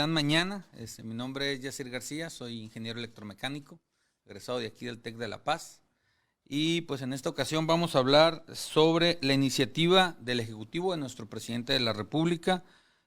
gran mañana. Mi nombre es Yacir García, soy ingeniero electromecánico, egresado de aquí del TEC de La Paz. Y pues en esta ocasión vamos a hablar sobre la iniciativa del Ejecutivo de nuestro presidente de la República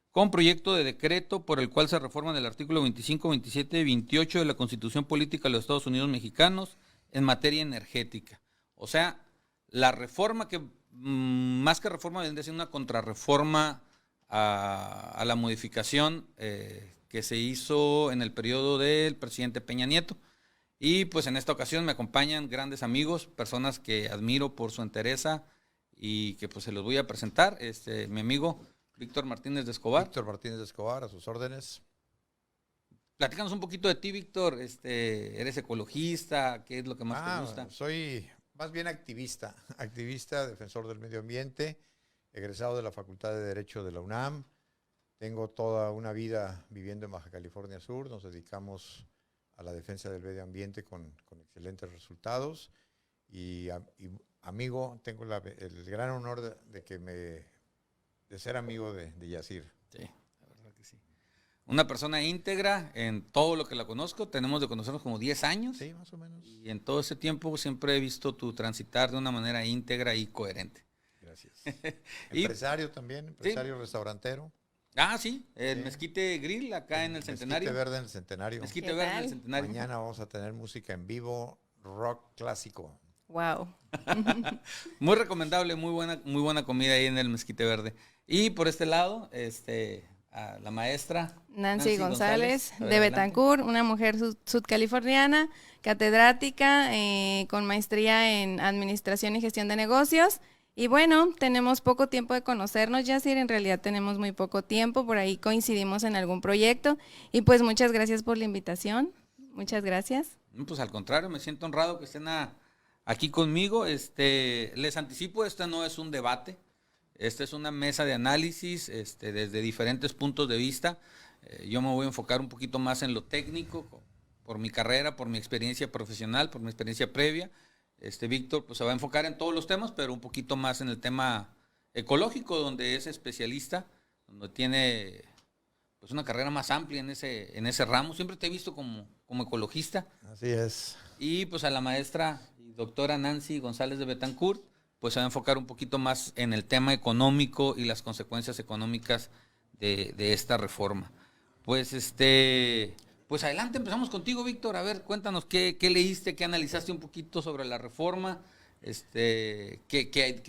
con proyecto de decreto por el cual se reforman el artículo 25, 27 y 28 de la Constitución Política de los Estados Unidos Mexicanos en materia energética. O sea, la reforma que, más que reforma, vendría siendo una contrarreforma a la modificación que se hizo en el periodo del presidente Peña Nieto. Y pues en esta ocasión me acompañan grandes amigos, personas que admiro por su entereza y que pues se los voy a presentar. Mi amigo Víctor Martínez de Escobar. Víctor Martínez de Escobar, a sus órdenes. Platícanos un poquito de ti, Víctor. ¿Eres ecologista? ¿Qué es lo que más te gusta? Soy más bien activista, defensor del medio ambiente, egresado de la Facultad de Derecho de la UNAM. Tengo toda una vida viviendo en Baja California Sur. Nos dedicamos a la defensa del medio ambiente con excelentes resultados. Y amigo, tengo el gran honor de ser amigo de Yacir. Sí, la verdad que sí. Una persona íntegra en todo lo que la conozco. Tenemos de conocernos como 10 años. Sí, más o menos. Y en todo ese tiempo siempre he visto tu transitar de una manera íntegra y coherente. Gracias. Empresario también, empresario, ¿sí? Restaurantero. Ah, sí, el Mezquite Grill acá en el Centenario. Mezquite Verde en el Centenario. Mezquite Verde en el Centenario. Mañana vamos a tener música en vivo, rock clásico. Wow. Muy recomendable, muy buena comida ahí en el Mezquite Verde. Y por este lado, a la maestra Nancy González de Betancourt, una mujer sudcaliforniana, catedrática con maestría en Administración y Gestión de Negocios. Y bueno, tenemos poco tiempo de conocernos, Yacir, en realidad tenemos muy poco tiempo, por ahí coincidimos en algún proyecto. Y pues muchas gracias por la invitación, muchas gracias. Pues al contrario, me siento honrado que estén aquí conmigo. Les anticipo, no es un debate, esta es una mesa de análisis desde diferentes puntos de vista. Yo me voy a enfocar un poquito más en lo técnico, por mi carrera, por mi experiencia profesional, por mi experiencia previa. Víctor pues se va a enfocar en todos los temas, pero un poquito más en el tema ecológico, donde es especialista, donde tiene pues una carrera más amplia en ese ramo. Siempre te he visto como ecologista. Así es. Y pues a la maestra y doctora Nancy González de Betancourt, pues se va a enfocar un poquito más en el tema económico y las consecuencias económicas de esta reforma. Pues adelante, empezamos contigo, Víctor. A ver, cuéntanos qué leíste, qué analizaste un poquito sobre la reforma, qué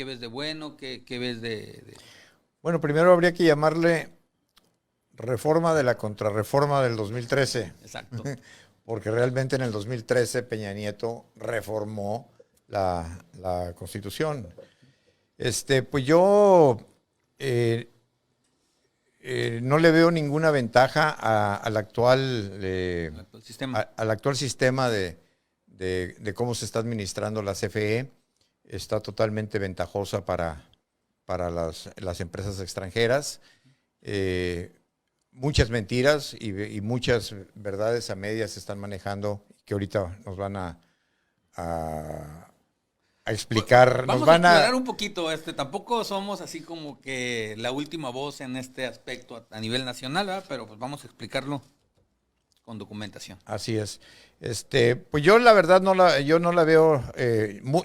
ves de bueno, qué ves de... Bueno, primero habría que llamarle reforma de la contrarreforma del 2013. Exacto. Porque realmente en el 2013 Peña Nieto reformó la Constitución. Pues yo no le veo ninguna ventaja al actual sistema de cómo se está administrando la CFE. Está totalmente ventajosa para las empresas extranjeras. Muchas mentiras y muchas verdades a medias se están manejando, que ahorita nos van a explicar. Vamos a explorar un poquito. Tampoco somos así como que la última voz en este aspecto a nivel nacional, ¿verdad? Pero pues vamos a explicarlo con documentación. Así es. Pues yo la verdad yo no la veo,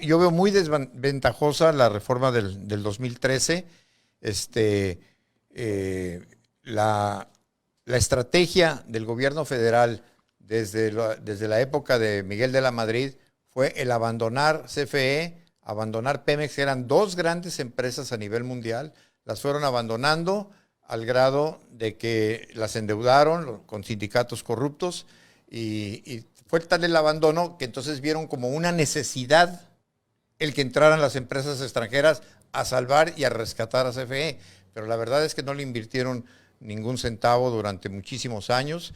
yo veo muy desventajosa la reforma del 2013. La estrategia del gobierno federal desde la época de Miguel de la Madrid fue el abandonar CFE, abandonar Pemex, que eran dos grandes empresas a nivel mundial, las fueron abandonando al grado de que las endeudaron con sindicatos corruptos y fue tal el abandono que entonces vieron como una necesidad el que entraran las empresas extranjeras a salvar y a rescatar a CFE, pero la verdad es que no le invirtieron ningún centavo durante muchísimos años.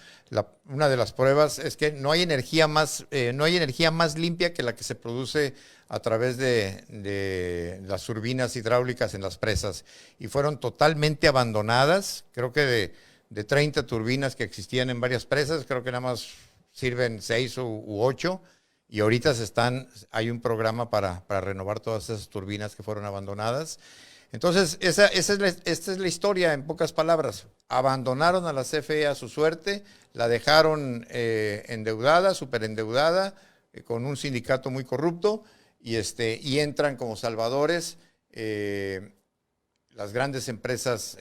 Una de las pruebas es que no hay energía más limpia que la que se produce a través de las turbinas hidráulicas en las presas, y fueron totalmente abandonadas. Creo que de 30 turbinas que existían en varias presas, creo que nada más sirven 6 u 8, y ahorita hay un programa para renovar todas esas turbinas que fueron abandonadas. Entonces, esta es la historia en pocas palabras. Abandonaron a la CFE a su suerte, la dejaron endeudada, superendeudada, con un sindicato muy corrupto, y entran como salvadores las grandes empresas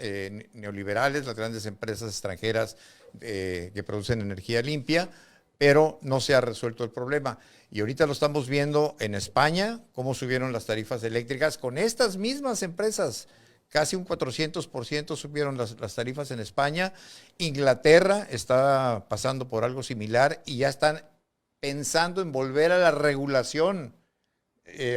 neoliberales, las grandes empresas extranjeras que producen energía limpia, pero no se ha resuelto el problema. Y ahorita lo estamos viendo en España, cómo subieron las tarifas eléctricas con estas mismas empresas. Casi un 400% subieron las tarifas en España. Inglaterra está pasando por algo similar y ya están pensando en volver a la regulación.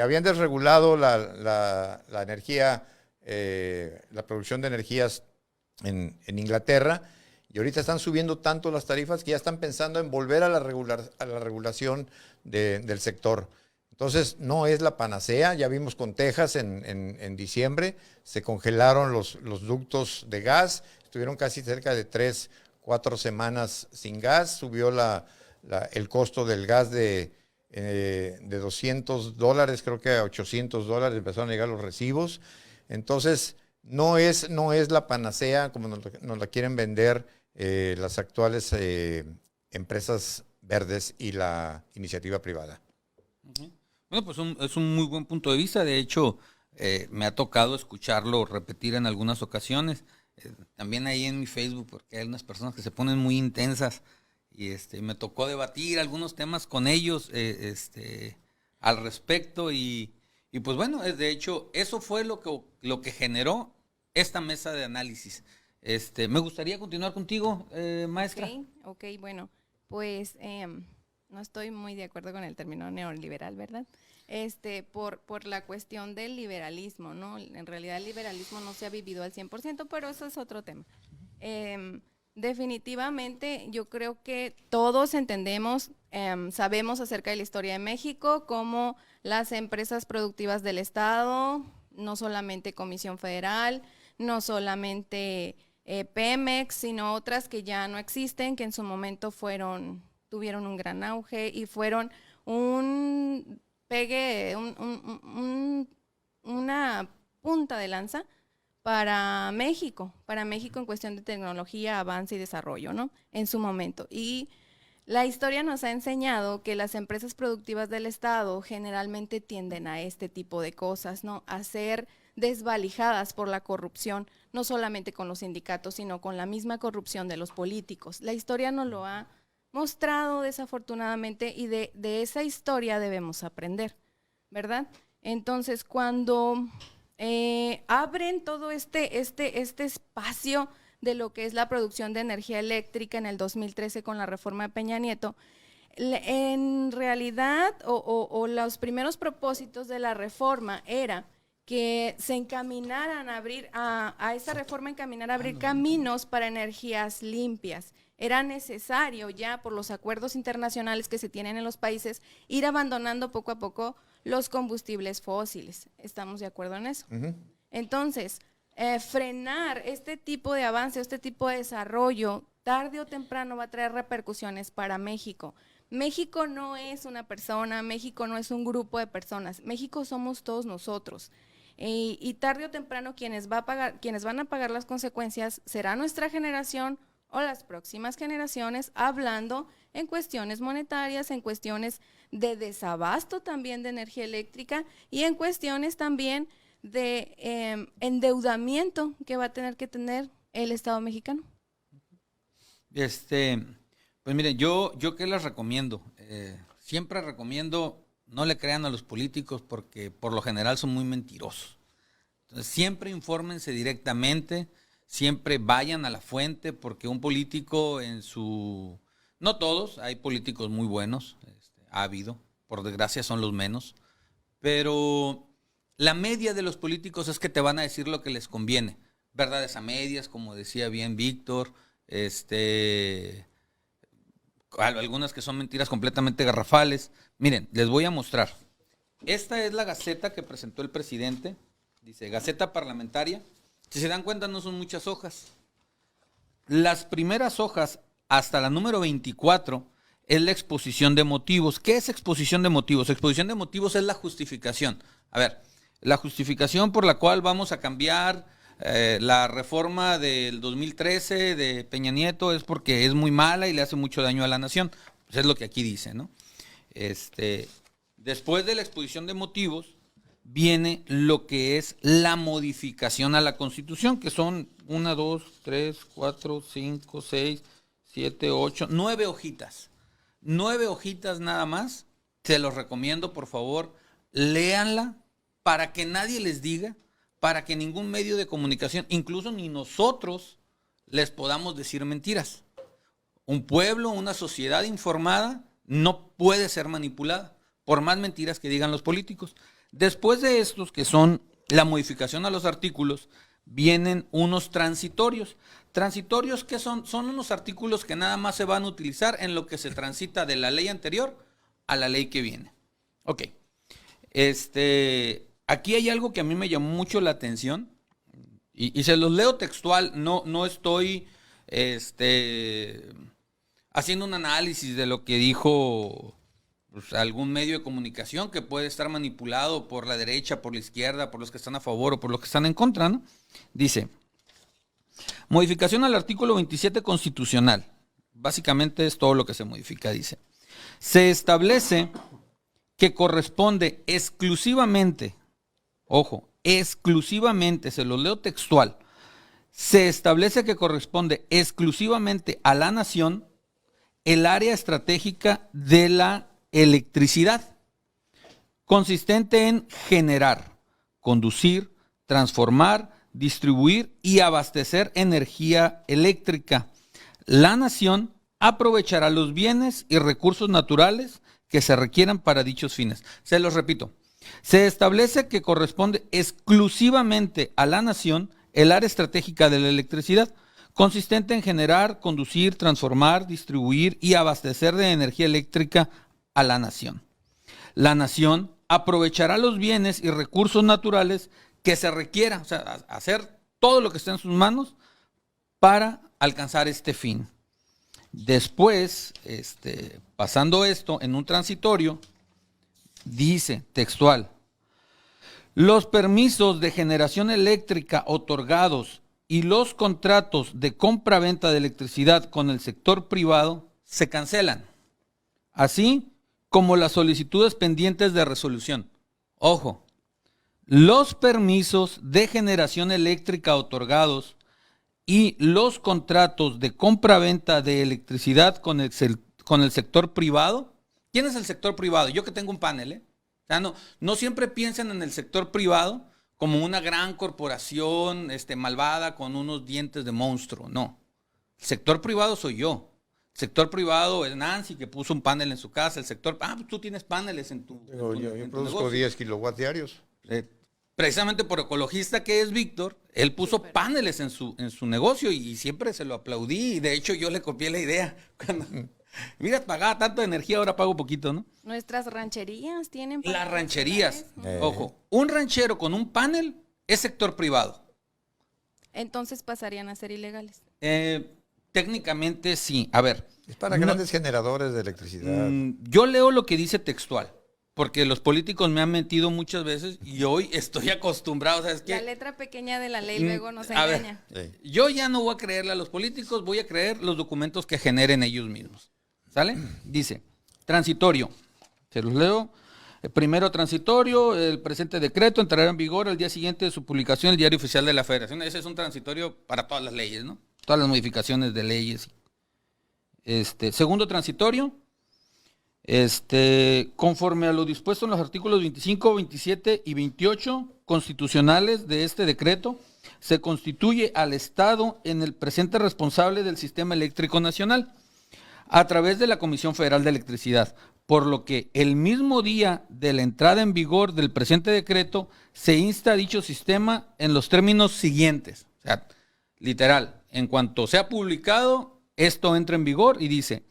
Habían desregulado la energía, la producción de energías en Inglaterra, y ahorita están subiendo tanto las tarifas que ya están pensando en volver a la regulación del sector. Entonces, no es la panacea. Ya vimos con Texas en diciembre, se congelaron los ductos de gas, estuvieron casi cerca de 3-4 semanas sin gas, subió el costo del gas de $200, creo que a $800 empezaron a llegar los recibos. Entonces, no es la panacea como nos la quieren vender las actuales empresas verdes y la iniciativa privada. Uh-huh. Bueno, pues es un muy buen punto de vista. De hecho, me ha tocado escucharlo repetir en algunas ocasiones. También ahí en mi Facebook, porque hay unas personas que se ponen muy intensas y me tocó debatir algunos temas con ellos al respecto y pues bueno, de hecho, eso fue lo que generó esta mesa de análisis. Me gustaría continuar contigo, maestra. Ok, bueno, pues no estoy muy de acuerdo con el término neoliberal, ¿verdad? Por la cuestión del liberalismo, ¿no? En realidad el liberalismo no se ha vivido al 100%, pero eso es otro tema. Definitivamente yo creo que todos entendemos, sabemos acerca de la historia de México, cómo las empresas productivas del Estado, no solamente Comisión Federal, no solamente Pemex, sino otras que ya no existen, que en su momento tuvieron un gran auge y fueron una punta de lanza para México en cuestión de tecnología, avance y desarrollo, ¿no? En su momento. Y la historia nos ha enseñado que las empresas productivas del Estado generalmente tienden a este tipo de cosas, ¿no? A ser desvalijadas por la corrupción, no solamente con los sindicatos, sino con la misma corrupción de los políticos. La historia nos lo ha mostrado desafortunadamente y de esa historia debemos aprender, ¿verdad? Entonces, cuando abren todo este espacio de lo que es la producción de energía eléctrica en el 2013 con la reforma de Peña Nieto, en realidad, o los primeros propósitos de la reforma era que se encaminaran a abrir, a esa reforma encaminar a abrir caminos para energías limpias. Era necesario ya por los acuerdos internacionales que se tienen en los países ir abandonando poco a poco los combustibles fósiles. ¿Estamos de acuerdo en eso? Uh-huh. Entonces, frenar este tipo de avance, este tipo de desarrollo, tarde o temprano va a traer repercusiones para México. México no es una persona, México no es un grupo de personas, México somos todos nosotros. Y tarde o temprano quienes van a pagar las consecuencias será nuestra generación o las próximas generaciones, hablando en cuestiones monetarias, en cuestiones de desabasto también de energía eléctrica y en cuestiones también de endeudamiento que va a tener que tener el Estado mexicano. Pues mire, yo ¿qué les recomiendo? Siempre recomiendo no le crean a los políticos porque por lo general son muy mentirosos. Entonces siempre infórmense directamente, siempre vayan a la fuente porque un político no todos, hay políticos muy buenos, ha habido, por desgracia son los menos, pero la media de los políticos es que te van a decir lo que les conviene, verdades a medias, como decía bien Víctor, algunas que son mentiras completamente garrafales. Miren, les voy a mostrar. Esta es la gaceta que presentó el presidente. Dice, Gaceta Parlamentaria. Si se dan cuenta, no son muchas hojas. Las primeras hojas, hasta la número 24, es la exposición de motivos. ¿Qué es exposición de motivos? Exposición de motivos es la justificación. A ver, la justificación por la cual vamos a cambiar la reforma del 2013 de Peña Nieto es porque es muy mala y le hace mucho daño a la nación. Pues es lo que aquí dice, ¿no? Después de la exposición de motivos, viene lo que es la modificación a la Constitución, que son 1, 2, 3, 4, 5, 6, 7, 8, 9 hojitas. 9 hojitas nada más. Se los recomiendo, por favor, léanla para que nadie les diga, para que ningún medio de comunicación, incluso ni nosotros, les podamos decir mentiras. Un pueblo, una sociedad informada no puede ser manipulada, por más mentiras que digan los políticos. Después de estos, que son la modificación a los artículos, vienen unos transitorios. ¿Transitorios qué son? Son unos artículos que nada más se van a utilizar en lo que se transita de la ley anterior a la ley que viene. Ok. Aquí hay algo que a mí me llamó mucho la atención y se los leo textual, no estoy haciendo un análisis de lo que dijo pues, algún medio de comunicación que puede estar manipulado por la derecha, por la izquierda, por los que están a favor o por los que están en contra, ¿no? Dice, modificación al artículo 27 constitucional. Básicamente es todo lo que se modifica, dice. Se establece que corresponde exclusivamente, ojo, exclusivamente, se lo leo textual, se establece que corresponde exclusivamente a la nación el área estratégica de la electricidad, consistente en generar, conducir, transformar, distribuir y abastecer energía eléctrica. La nación aprovechará los bienes y recursos naturales que se requieran para dichos fines. Se los repito, se establece que corresponde exclusivamente a la nación el área estratégica de la electricidad, consistente en generar, conducir, transformar, distribuir y abastecer de energía eléctrica a la nación. La nación aprovechará los bienes y recursos naturales que se requiera, o sea, hacer todo lo que esté en sus manos para alcanzar este fin. Después, pasando esto en un transitorio, dice textual, los permisos de generación eléctrica otorgados y los contratos de compra-venta de electricidad con el sector privado se cancelan, así como las solicitudes pendientes de resolución. Ojo, los permisos de generación eléctrica otorgados y los contratos de compra-venta de electricidad con el sector privado. ¿Quién es el sector privado? Yo que tengo un panel, O sea, no siempre piensen en el sector privado como una gran corporación malvada con unos dientes de monstruo. No. El sector privado soy yo. El sector privado es Nancy, que puso un panel en su casa. El sector, pues tú tienes paneles en tu Yo produzco negocio. 10 kilowatts diarios. Precisamente por ecologista que es Víctor, él puso paneles en su negocio y siempre se lo aplaudí. Y de hecho yo le copié la idea. Mira, pagaba tanta energía, ahora pago poquito, ¿no? Nuestras rancherías tienen... Las rancherías. Ojo, un ranchero con un panel es sector privado. Entonces pasarían a ser ilegales. Técnicamente sí. A ver. Es para grandes generadores de electricidad. Yo leo lo que dice textual, porque los políticos me han mentido muchas veces y hoy estoy acostumbrado. ¿Sabes qué? La letra pequeña de la ley luego nos a engaña. Ver, yo ya no voy a creerle a los políticos, voy a creer los documentos que generen ellos mismos. ¿Sale? Dice, transitorio. Se los leo. Primero transitorio, el presente decreto entrará en vigor al día siguiente de su publicación en el Diario Oficial de la Federación. Ese es un transitorio para todas las leyes, ¿no? Todas las modificaciones de leyes. Segundo transitorio, conforme a lo dispuesto en los artículos 25, 27 y 28 constitucionales de este decreto, se constituye al Estado en el presente responsable del sistema eléctrico nacional a través de la Comisión Federal de Electricidad, por lo que el mismo día de la entrada en vigor del presente decreto se insta a dicho sistema en los términos siguientes. O sea, literal, en cuanto sea publicado, esto entra en vigor y dice,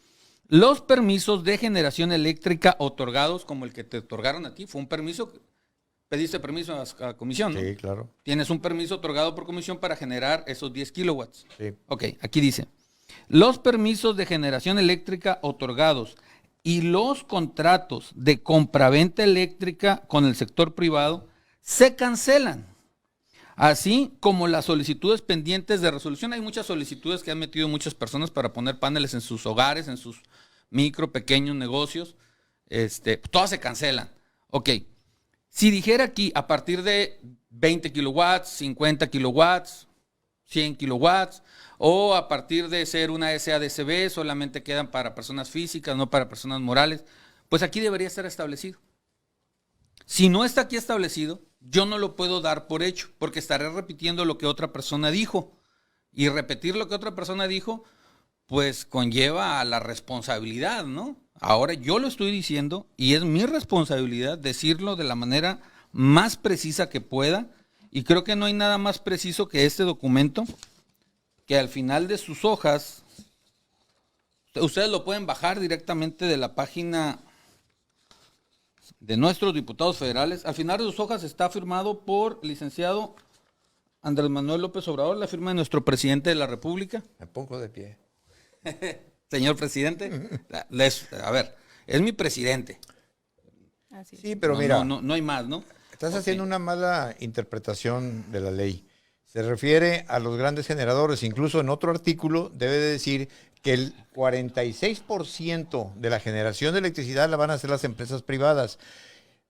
los permisos de generación eléctrica otorgados, como el que te otorgaron a ti, fue un permiso, pediste permiso a la comisión, ¿no? Sí, claro. Tienes un permiso otorgado por comisión para generar esos 10 kilowatts. Sí. Ok, aquí dice, los permisos de generación eléctrica otorgados y los contratos de compraventa eléctrica con el sector privado se cancelan. Así como las solicitudes pendientes de resolución. Hay muchas solicitudes que han metido muchas personas para poner paneles en sus hogares, en sus micro, pequeños negocios. Todas se cancelan. Ok. Si dijera aquí a partir de 20 kilowatts, 50 kilowatts, 100 kilowatts, o a partir de ser una SADCB, solamente quedan para personas físicas, no para personas morales, pues aquí debería estar establecido. Si no está aquí establecido, yo no lo puedo dar por hecho, porque estaré repitiendo lo que otra persona dijo. Y repetir lo que otra persona dijo, pues conlleva a la responsabilidad, ¿no? Ahora yo lo estoy diciendo y es mi responsabilidad decirlo de la manera más precisa que pueda. Y creo que no hay nada más preciso que este documento, que al final de sus hojas, ustedes lo pueden bajar directamente de la página de nuestros diputados federales. Al final de sus hojas está firmado por el licenciado Andrés Manuel López Obrador, la firma de nuestro presidente de la República. Me pongo de pie. Señor presidente, a ver, es mi presidente. Así es. Sí, pero mira, No hay más, ¿no? estás haciendo una mala interpretación de la ley. Se refiere a los grandes generadores. Incluso en otro artículo debe de decir que el 46% de la generación de electricidad la van a hacer las empresas privadas.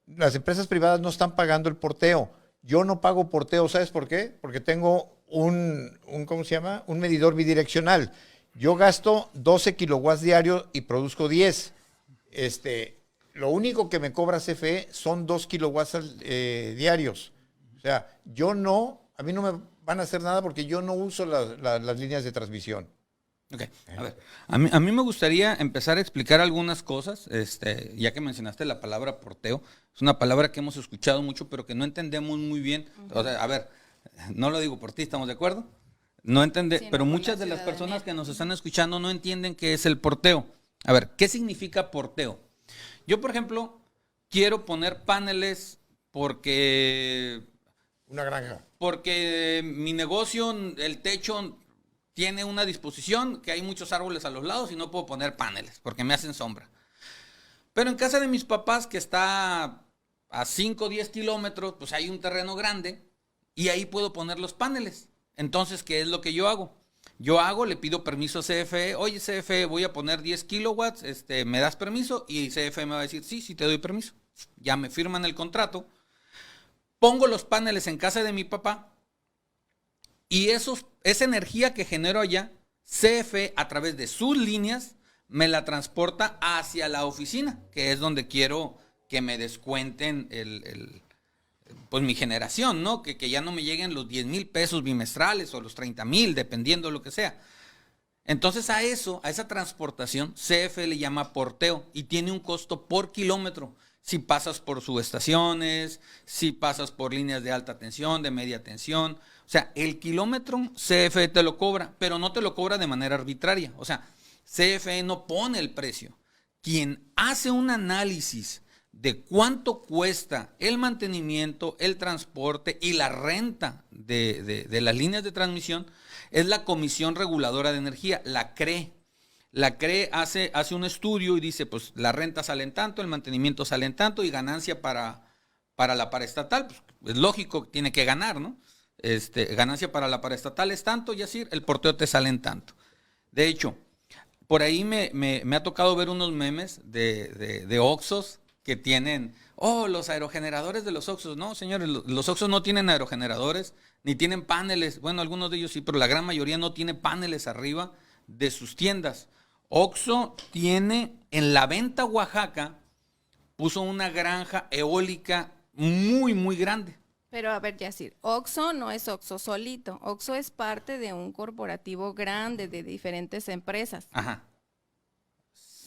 Las empresas privadas no están pagando el porteo. Yo no pago porteo, ¿sabes por qué? Porque tengo ¿cómo se llama? Un medidor bidireccional. Yo gasto 12 kilowatts diarios y produzco 10. Lo único que me cobra CFE son 2 kilowatts diarios. O sea, a mí no me van a hacer nada porque yo no uso las líneas de transmisión. Ok, a ver, a mí me gustaría empezar a explicar algunas cosas, ya que mencionaste la palabra porteo. Es una palabra que hemos escuchado mucho, pero que no entendemos muy bien. O sea, a ver, no lo digo por ti, ¿estamos de acuerdo? No entendemos, Sí, pero no, muchas por la de las ciudadanía. personas que nos están escuchando no entienden qué es el porteo. A ver, ¿qué significa porteo? Yo, por ejemplo, quiero poner paneles porque Una granja. mi negocio, el techo tiene una disposición que hay muchos árboles a los lados y no puedo poner paneles porque me hacen sombra. Pero en casa de mis papás, que está a 5 o 10 kilómetros, pues hay un terreno grande y ahí puedo poner los paneles. Entonces, ¿qué es lo que yo hago? Le pido permiso a CFE. Oye, CFE, voy a poner 10 kilowatts, ¿me das permiso? Y CFE me va a decir, sí, te doy permiso. Ya me firman el contrato. Pongo los paneles en casa de mi papá y esa energía que genero allá, CFE a través de sus líneas me la transporta hacia la oficina, que es donde quiero que me descuenten pues mi generación, ¿no? Que ya no me lleguen los 10,000 pesos bimestrales o los 30,000, dependiendo de lo que sea. Entonces a esa transportación, CFE le llama porteo y tiene un costo por kilómetro. Si pasas por subestaciones, si pasas por líneas de alta tensión, de media tensión. O sea, el kilómetro CFE te lo cobra, pero no te lo cobra de manera arbitraria. O sea, CFE no pone el precio. Quien hace un análisis de cuánto cuesta el mantenimiento, el transporte y la renta de las líneas de transmisión es la Comisión Reguladora de Energía, la CRE. La CRE hace un estudio y dice, pues la renta sale en tanto, el mantenimiento sale en tanto y ganancia para la paraestatal, pues es lógico, tiene que ganar, ¿no? Ganancia para la paraestatal es tanto y así el porteo te sale en tanto. De hecho, por ahí me ha tocado ver unos memes de Oxxos que tienen, los aerogeneradores de los Oxxos. No, señores, los Oxxos no tienen aerogeneradores, ni tienen paneles. Bueno, algunos de ellos sí, pero la gran mayoría no tiene paneles arriba de sus tiendas. Oxxo tiene, en La Venta, Oaxaca, puso una granja eólica muy, muy grande. Pero a ver, Yacir, Oxxo no es Oxxo solito. Oxxo es parte de un corporativo grande de diferentes empresas. Ajá.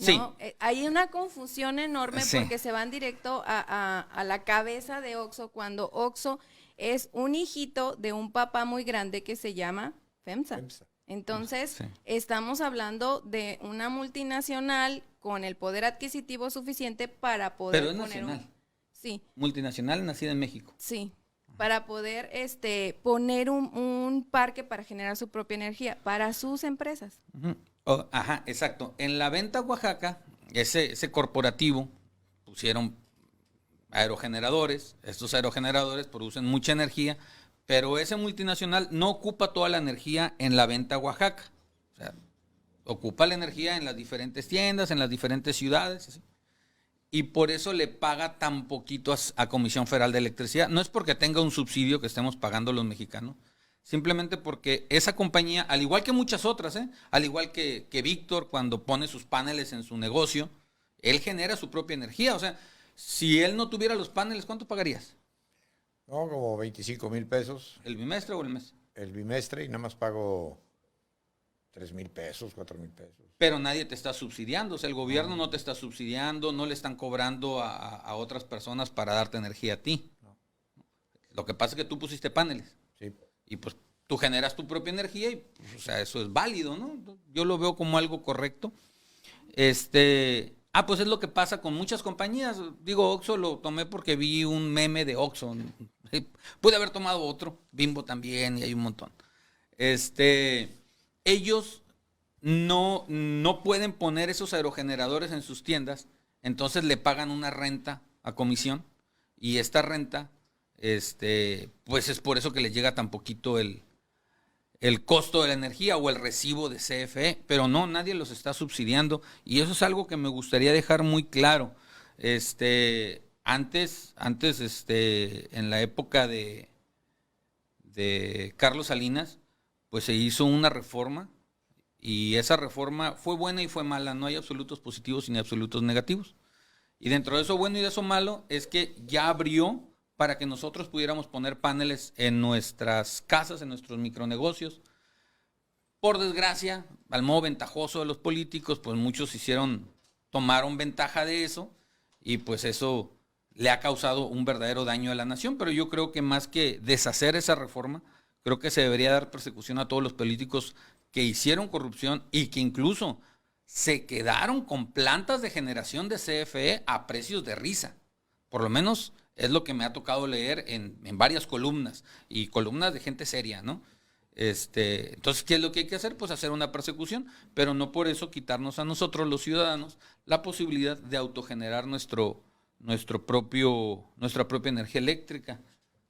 ¿No? Sí. Hay una confusión enorme Sí. porque se van directo a la cabeza de Oxxo cuando Oxxo es un hijito de un papá muy grande que se llama FEMSA. Entonces, Sí. estamos hablando de una multinacional con el poder adquisitivo suficiente para poder Pero es poner nacional. Sí, Multinacional nacida en México. sí, para poder poner un parque para generar su propia energía para sus empresas. Ujú. Ajá, exacto. En La Venta, Oaxaca, ese corporativo pusieron aerogeneradores. Estos aerogeneradores producen mucha energía, pero ese multinacional no ocupa toda la energía en la venta a Oaxaca. O sea, ocupa la energía en las diferentes tiendas, en las diferentes ciudades, ¿sí? Y por eso le paga tan poquito a Comisión Federal de Electricidad. No es porque tenga un subsidio que estemos pagando los mexicanos, simplemente porque esa compañía, al igual que muchas otras, al igual que Víctor cuando pone sus paneles en su negocio, él genera su propia energía. O sea, si él no tuviera los paneles, ¿cuánto pagarías? No, como 25,000 pesos ¿El bimestre o el mes? el bimestre y nada más pago 3,000 pesos, 4,000 pesos. Pero nadie te está subsidiando, o sea, el gobierno no te está subsidiando, no le están cobrando a otras personas para darte energía a ti. No. Lo que pasa es que tú pusiste paneles. Sí. Y pues tú generas tu propia energía y, pues, o sea, eso es válido, ¿no? Yo lo veo como algo correcto. Pues es lo que pasa con muchas compañías. Digo, Oxxo lo tomé porque vi un meme de Oxxo. Pude haber tomado otro, Bimbo también, y hay un montón. Ellos no pueden poner esos aerogeneradores en sus tiendas, entonces le pagan una renta a comisión, y esta renta, pues es por eso que les llega tan poquito el costo de la energía o el recibo de CFE, pero no, nadie los está subsidiando, y eso es algo que me gustaría dejar muy claro. Antes, en la época de Carlos Salinas, pues se hizo una reforma, y esa reforma fue buena y fue mala, no hay absolutos positivos ni absolutos negativos. Y dentro de eso bueno y de eso malo es que ya abrió para que nosotros pudiéramos poner paneles en nuestras casas, en nuestros micronegocios. Por desgracia, al modo ventajoso de los políticos, pues muchos tomaron ventaja de eso, y pues eso le ha causado un verdadero daño a la nación. Pero yo creo que más que deshacer esa reforma, creo que se debería dar persecución a todos los políticos que hicieron corrupción y que incluso se quedaron con plantas de generación de CFE a precios de risa. Por lo menos es lo que me ha tocado leer en varias columnas, y columnas de gente seria, ¿no? Entonces, ¿qué es lo que hay que hacer? Pues hacer una persecución, pero no por eso quitarnos a nosotros, los ciudadanos, la posibilidad de autogenerar nuestra propia energía eléctrica.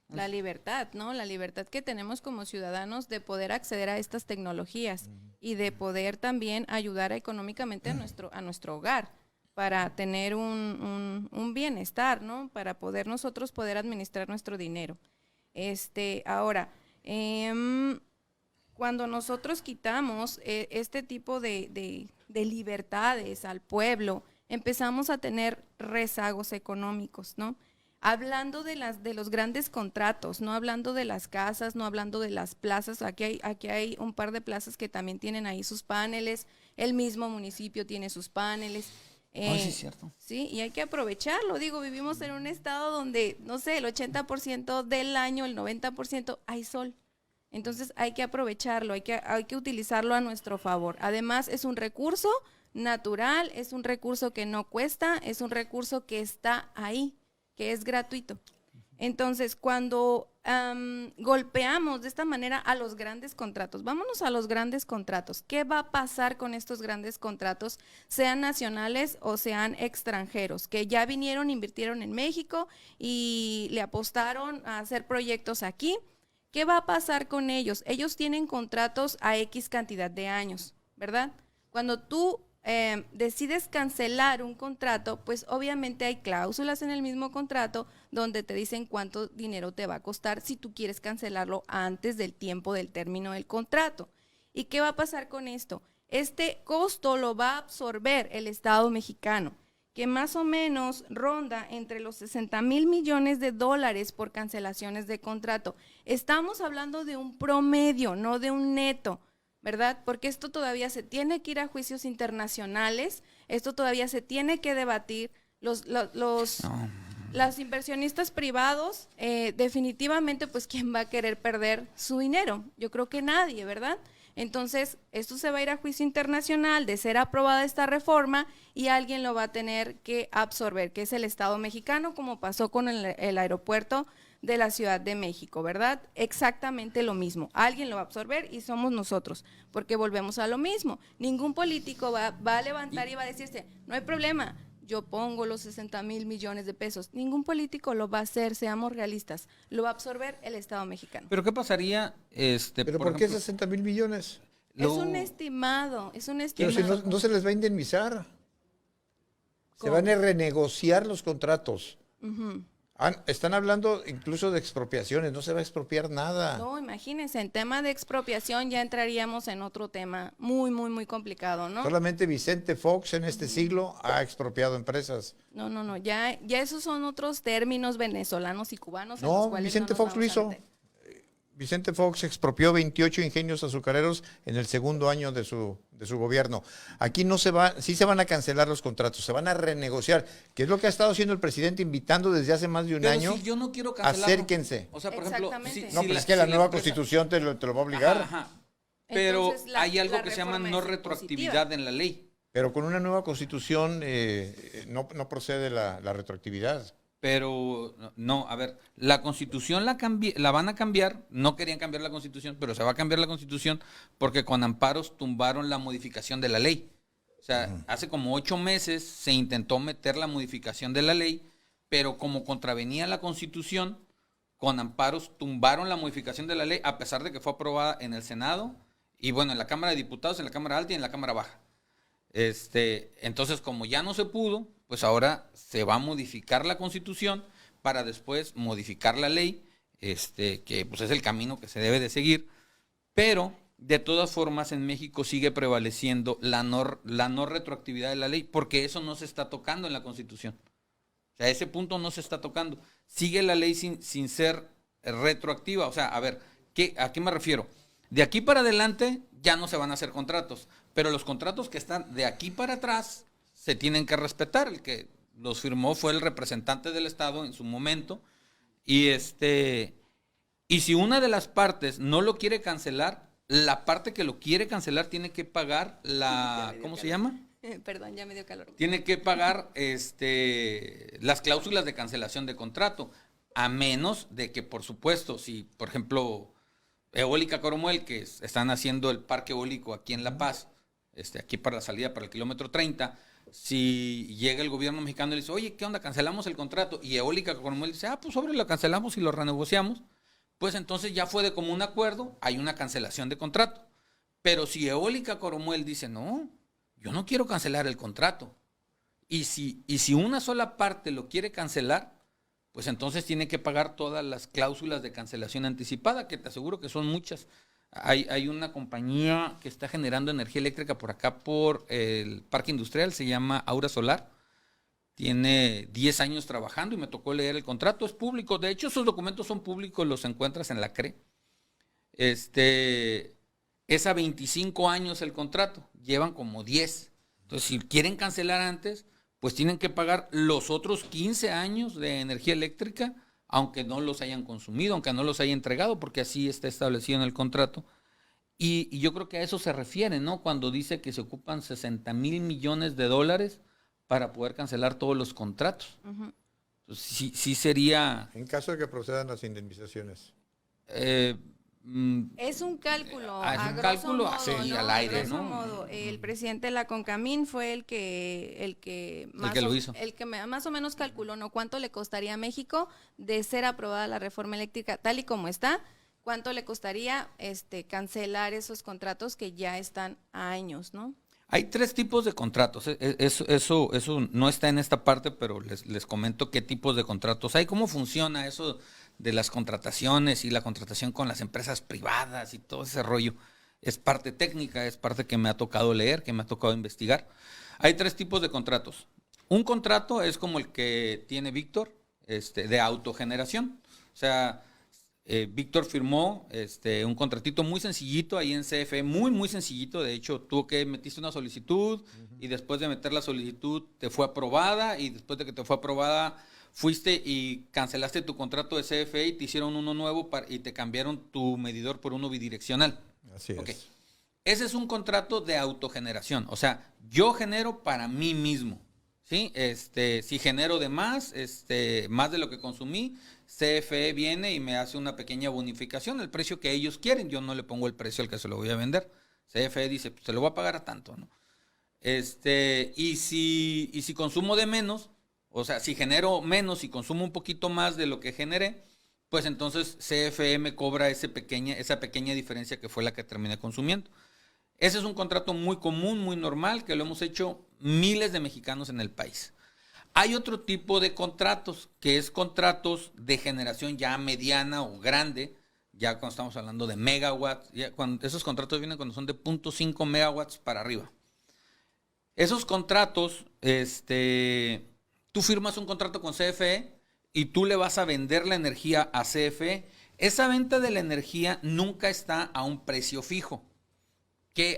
La libertad, ¿no? La libertad que tenemos como ciudadanos de poder acceder a estas tecnologías y de poder también ayudar económicamente a nuestro hogar para tener un bienestar, ¿no? Para nosotros poder administrar nuestro dinero. Ahora, cuando nosotros quitamos este tipo de libertades al pueblo, empezamos a tener rezagos económicos, ¿no? Hablando de los grandes contratos, no hablando de las casas, no hablando de las plazas. Aquí hay un par de plazas que también tienen ahí sus paneles, el mismo municipio tiene sus paneles. Sí, es cierto. Sí, y hay que aprovecharlo. Digo, vivimos en un estado donde, no sé, el 80% del año, el 90% hay sol. Entonces hay que aprovecharlo, hay que utilizarlo a nuestro favor. Además, es un recurso natural, es un recurso que no cuesta, es un recurso que está ahí, que es gratuito. Entonces, cuando golpeamos de esta manera a los grandes contratos, vámonos a los grandes contratos. ¿Qué va a pasar con estos grandes contratos, sean nacionales o sean extranjeros, que ya vinieron, invirtieron en México y le apostaron a hacer proyectos aquí? ¿Qué va a pasar con ellos? Ellos tienen contratos a X cantidad de años, ¿verdad? Cuando tú decides cancelar un contrato, pues obviamente hay cláusulas en el mismo contrato donde te dicen cuánto dinero te va a costar si tú quieres cancelarlo antes del tiempo del término del contrato. ¿Y qué va a pasar con esto? Este costo lo va a absorber el Estado mexicano, que más o menos ronda entre los 60,000 millones de dólares por cancelaciones de contrato. Estamos hablando de un promedio, no de un neto, ¿verdad? Porque esto todavía se tiene que ir a juicios internacionales, esto todavía se tiene que debatir. Los inversionistas privados, definitivamente, pues, ¿quién va a querer perder su dinero? Yo creo que nadie, ¿verdad? Entonces, esto se va a ir a juicio internacional de ser aprobada esta reforma, y alguien lo va a tener que absorber, que es el Estado mexicano, como pasó con el aeropuerto de la Ciudad de México, ¿verdad? Exactamente lo mismo. Alguien lo va a absorber y somos nosotros, porque volvemos a lo mismo. Ningún político va a levantar y va a decirse, no hay problema, yo pongo los 60,000 millones de pesos. Ningún político lo va a hacer, seamos realistas. Lo va a absorber el Estado mexicano. Pero ¿qué pasaría? ¿Pero por qué 60,000 millones? Es un estimado, es un Pero estimado. si no se les va a indemnizar. Se ¿Cómo? van a renegociar los contratos. Ujú. Están hablando incluso de expropiaciones, no se va a expropiar nada. No, imagínense, en tema de expropiación ya entraríamos en otro tema muy, muy, muy complicado, ¿no? Solamente Vicente Fox en este siglo ha expropiado empresas. No, ya esos son otros términos venezolanos y cubanos. en No, los cuales Vicente nos Fox lo vamos a hizo. meter. Vicente Fox expropió 28 ingenios azucareros en el segundo año de su gobierno. Aquí no se va, sí se van a cancelar los contratos, se van a renegociar, que es lo que ha estado haciendo el presidente, invitando desde hace más de un Pero año. si yo no quiero cancelarlo. Acérquense. O sea, por ejemplo, Exactamente. No, pero es que la nueva empresa- constitución te lo va a obligar. Ajá. Pero Entonces, hay algo la que se llama reforma no es retroactividad en la ley. Pero con una nueva constitución no procede la retroactividad. Pero no, a ver, la constitución la van a cambiar, no querían cambiar la constitución, pero se va a cambiar la constitución porque con amparos tumbaron la modificación de la ley. O sea, hace como 8 meses se intentó meter la modificación de la ley, pero como contravenía la constitución, con amparos tumbaron la modificación de la ley, a pesar de que fue aprobada en el Senado y bueno, en la Cámara de Diputados, en la Cámara Alta y en la Cámara Baja. Entonces, como ya no se pudo, pues ahora se va a modificar la Constitución para después modificar la ley, que pues es el camino que se debe de seguir, pero de todas formas en México sigue prevaleciendo la no retroactividad de la ley, porque eso no se está tocando en la Constitución. O sea, ese punto no se está tocando. Sigue la ley sin ser retroactiva. O sea, a ver, ¿a qué me refiero? De aquí para adelante ya no se van a hacer contratos, pero los contratos que están de aquí para atrás se tienen que respetar. El que los firmó fue el representante del Estado en su momento. Y si una de las partes no lo quiere cancelar, la parte que lo quiere cancelar tiene que pagar ¿cómo se llama? Perdón, ya me dio calor. Tiene que pagar las cláusulas de cancelación de contrato, a menos de que, por supuesto, si, por ejemplo, Eólica Coromuel, que están haciendo el parque eólico aquí en La Paz, aquí para la salida para el kilómetro 30, si llega el gobierno mexicano y le dice, oye, ¿qué onda? Cancelamos el contrato, y Eólica Coromuel dice, pues sobre, lo cancelamos y lo renegociamos, pues entonces ya fue de común acuerdo, hay una cancelación de contrato. Pero si Eólica Coromuel dice, no, yo no quiero cancelar el contrato, y si una sola parte lo quiere cancelar, pues entonces tiene que pagar todas las cláusulas de cancelación anticipada, que te aseguro que son muchas. Hay una compañía que está generando energía eléctrica por acá, por el parque industrial, se llama Aura Solar. Tiene 10 años trabajando y me tocó leer el contrato, es público. De hecho, esos documentos son públicos, los encuentras en la CRE. Es a 25 años el contrato, llevan como 10. Entonces, si quieren cancelar antes, pues tienen que pagar los otros 15 años de energía eléctrica, aunque no los hayan consumido, aunque no los haya entregado, porque así está establecido en el contrato. Y yo creo que a eso se refiere, ¿no? Cuando dice que se ocupan 60,000 millones de dólares para poder cancelar todos los contratos. Ujú. Entonces, sí sería... En caso de que procedan las indemnizaciones. Es un cálculo, Es a un grosso cálculo modo, así, ¿no? al A aire, grosso ¿no? modo, el presidente de la CONCAMIN fue el que lo hizo. el que más o menos calculó, ¿no? Cuánto le costaría a México de ser aprobada la reforma eléctrica tal y como está, cuánto le costaría cancelar esos contratos que ya están a años, ¿no? Hay 3 tipos de contratos. Eso no está en esta parte, pero les comento qué tipos de contratos hay, cómo funciona eso de las contrataciones y la contratación con las empresas privadas y todo ese rollo. Es parte técnica, es parte que me ha tocado leer, que me ha tocado investigar. Hay 3 tipos de contratos. Un contrato es como el que tiene Víctor, de autogeneración. O sea, Víctor firmó un contratito muy sencillito ahí en CFE, muy, muy sencillito. De hecho, metiste una solicitud y después de meter la solicitud te fue aprobada y después de que te fue aprobada fuiste y cancelaste tu contrato de CFE y te hicieron uno nuevo y te cambiaron tu medidor por uno bidireccional. Así es. Okay. Ese es un contrato de autogeneración. O sea, yo genero para mí mismo. ¿Sí? Si genero de más, más de lo que consumí, CFE viene y me hace una pequeña bonificación, el precio que ellos quieren. Yo no le pongo el precio al que se lo voy a vender. CFE dice, pues se lo voy a pagar a tanto, ¿no? Y si consumo de menos, o sea, si genero menos y consumo un poquito más de lo que generé, pues entonces CFE me cobra esa pequeña diferencia que fue la que terminé consumiendo. Ese es un contrato muy común, muy normal, que lo hemos hecho miles de mexicanos en el país. Hay otro tipo de contratos, que es contratos de generación ya mediana o grande, ya cuando estamos hablando de megawatts, esos contratos vienen cuando son de 0.5 megawatts para arriba. Esos contratos, tú firmas un contrato con CFE y tú le vas a vender la energía a CFE. Esa venta de la energía nunca está a un precio fijo.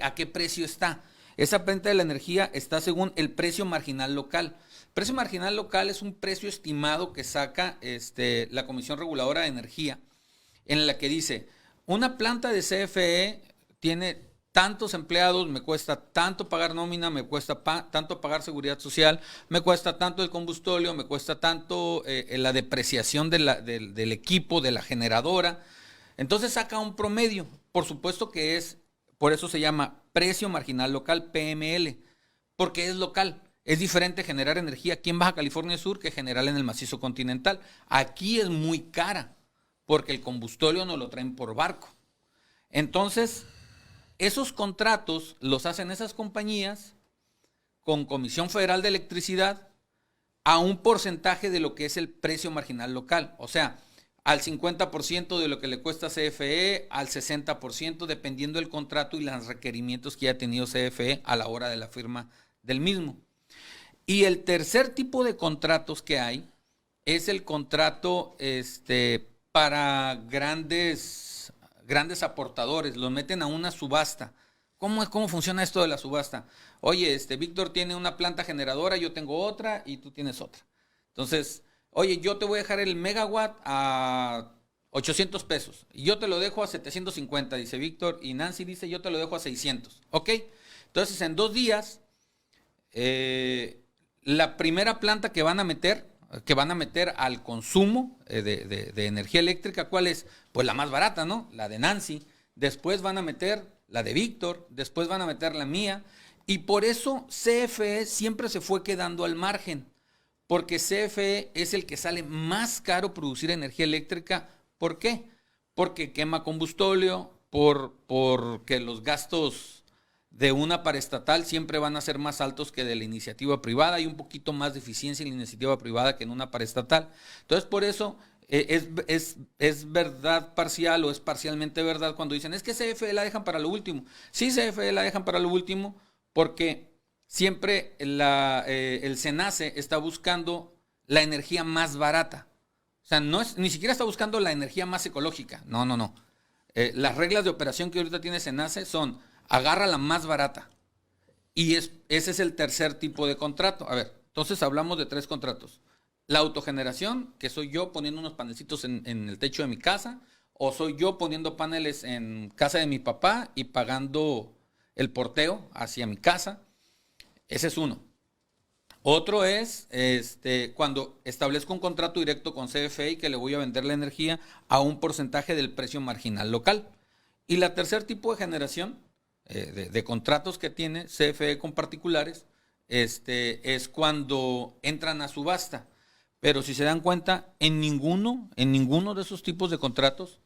¿A qué precio está? Esa venta de la energía está según el precio marginal local. El precio marginal local es un precio estimado que saca la Comisión Reguladora de Energía, en la que dice, una planta de CFE tiene tantos empleados, me cuesta tanto pagar nómina, me cuesta tanto pagar seguridad social, me cuesta tanto el combustorio, me cuesta tanto la depreciación del equipo, de la generadora. Entonces saca un promedio. Por supuesto que por eso se llama precio marginal local, PML, porque es local. Es diferente generar energía aquí en Baja California Sur que generar en el macizo continental. Aquí es muy cara, porque el combustorio nos lo traen por barco. Entonces, esos contratos los hacen esas compañías con Comisión Federal de Electricidad a un porcentaje de lo que es el precio marginal local. O sea, al 50% de lo que le cuesta CFE, al 60%, dependiendo del contrato y los requerimientos que haya tenido CFE a la hora de la firma del mismo. Y el tercer tipo de contratos que hay es el contrato para grandes aportadores, los meten a una subasta. ¿Cómo funciona esto de la subasta? Oye, Víctor tiene una planta generadora, yo tengo otra y tú tienes otra. Entonces, oye, yo te voy a dejar el megawatt a 800 pesos y yo te lo dejo a 750, dice Víctor, y Nancy dice yo te lo dejo a 600. ¿Ok? Entonces, en 2 días, la primera planta que van a meter al consumo de energía eléctrica, ¿cuál es? Pues la más barata, ¿no? La de Nancy. Después van a meter la de Víctor, después van a meter la mía. Y por eso CFE siempre se fue quedando al margen, porque CFE es el que sale más caro producir energía eléctrica. ¿Por qué? Porque quema combustorio, porque los gastos de una paraestatal siempre van a ser más altos que de la iniciativa privada. Hay un poquito más de eficiencia en la iniciativa privada que en una paraestatal. Entonces, por eso es verdad parcial o es parcialmente verdad cuando dicen, es que CFE la dejan para lo último. Sí, CFE la dejan para lo último porque siempre el SENACE está buscando la energía más barata. O sea, ni siquiera está buscando la energía más ecológica. No. Las reglas de operación que ahorita tiene SENACE son agarra la más barata. Y ese es el tercer tipo de contrato. A ver, entonces hablamos de 3 contratos. La autogeneración, que soy yo poniendo unos panelcitos en el techo de mi casa, o soy yo poniendo paneles en casa de mi papá y pagando el porteo hacia mi casa. Ese es uno. Otro es cuando establezco un contrato directo con CFE y que le voy a vender la energía a un porcentaje del precio marginal local. Y la tercer tipo de generación de contratos que tiene CFE con particulares es cuando entran a subasta. Pero si se dan cuenta, en ninguno de esos tipos de contratos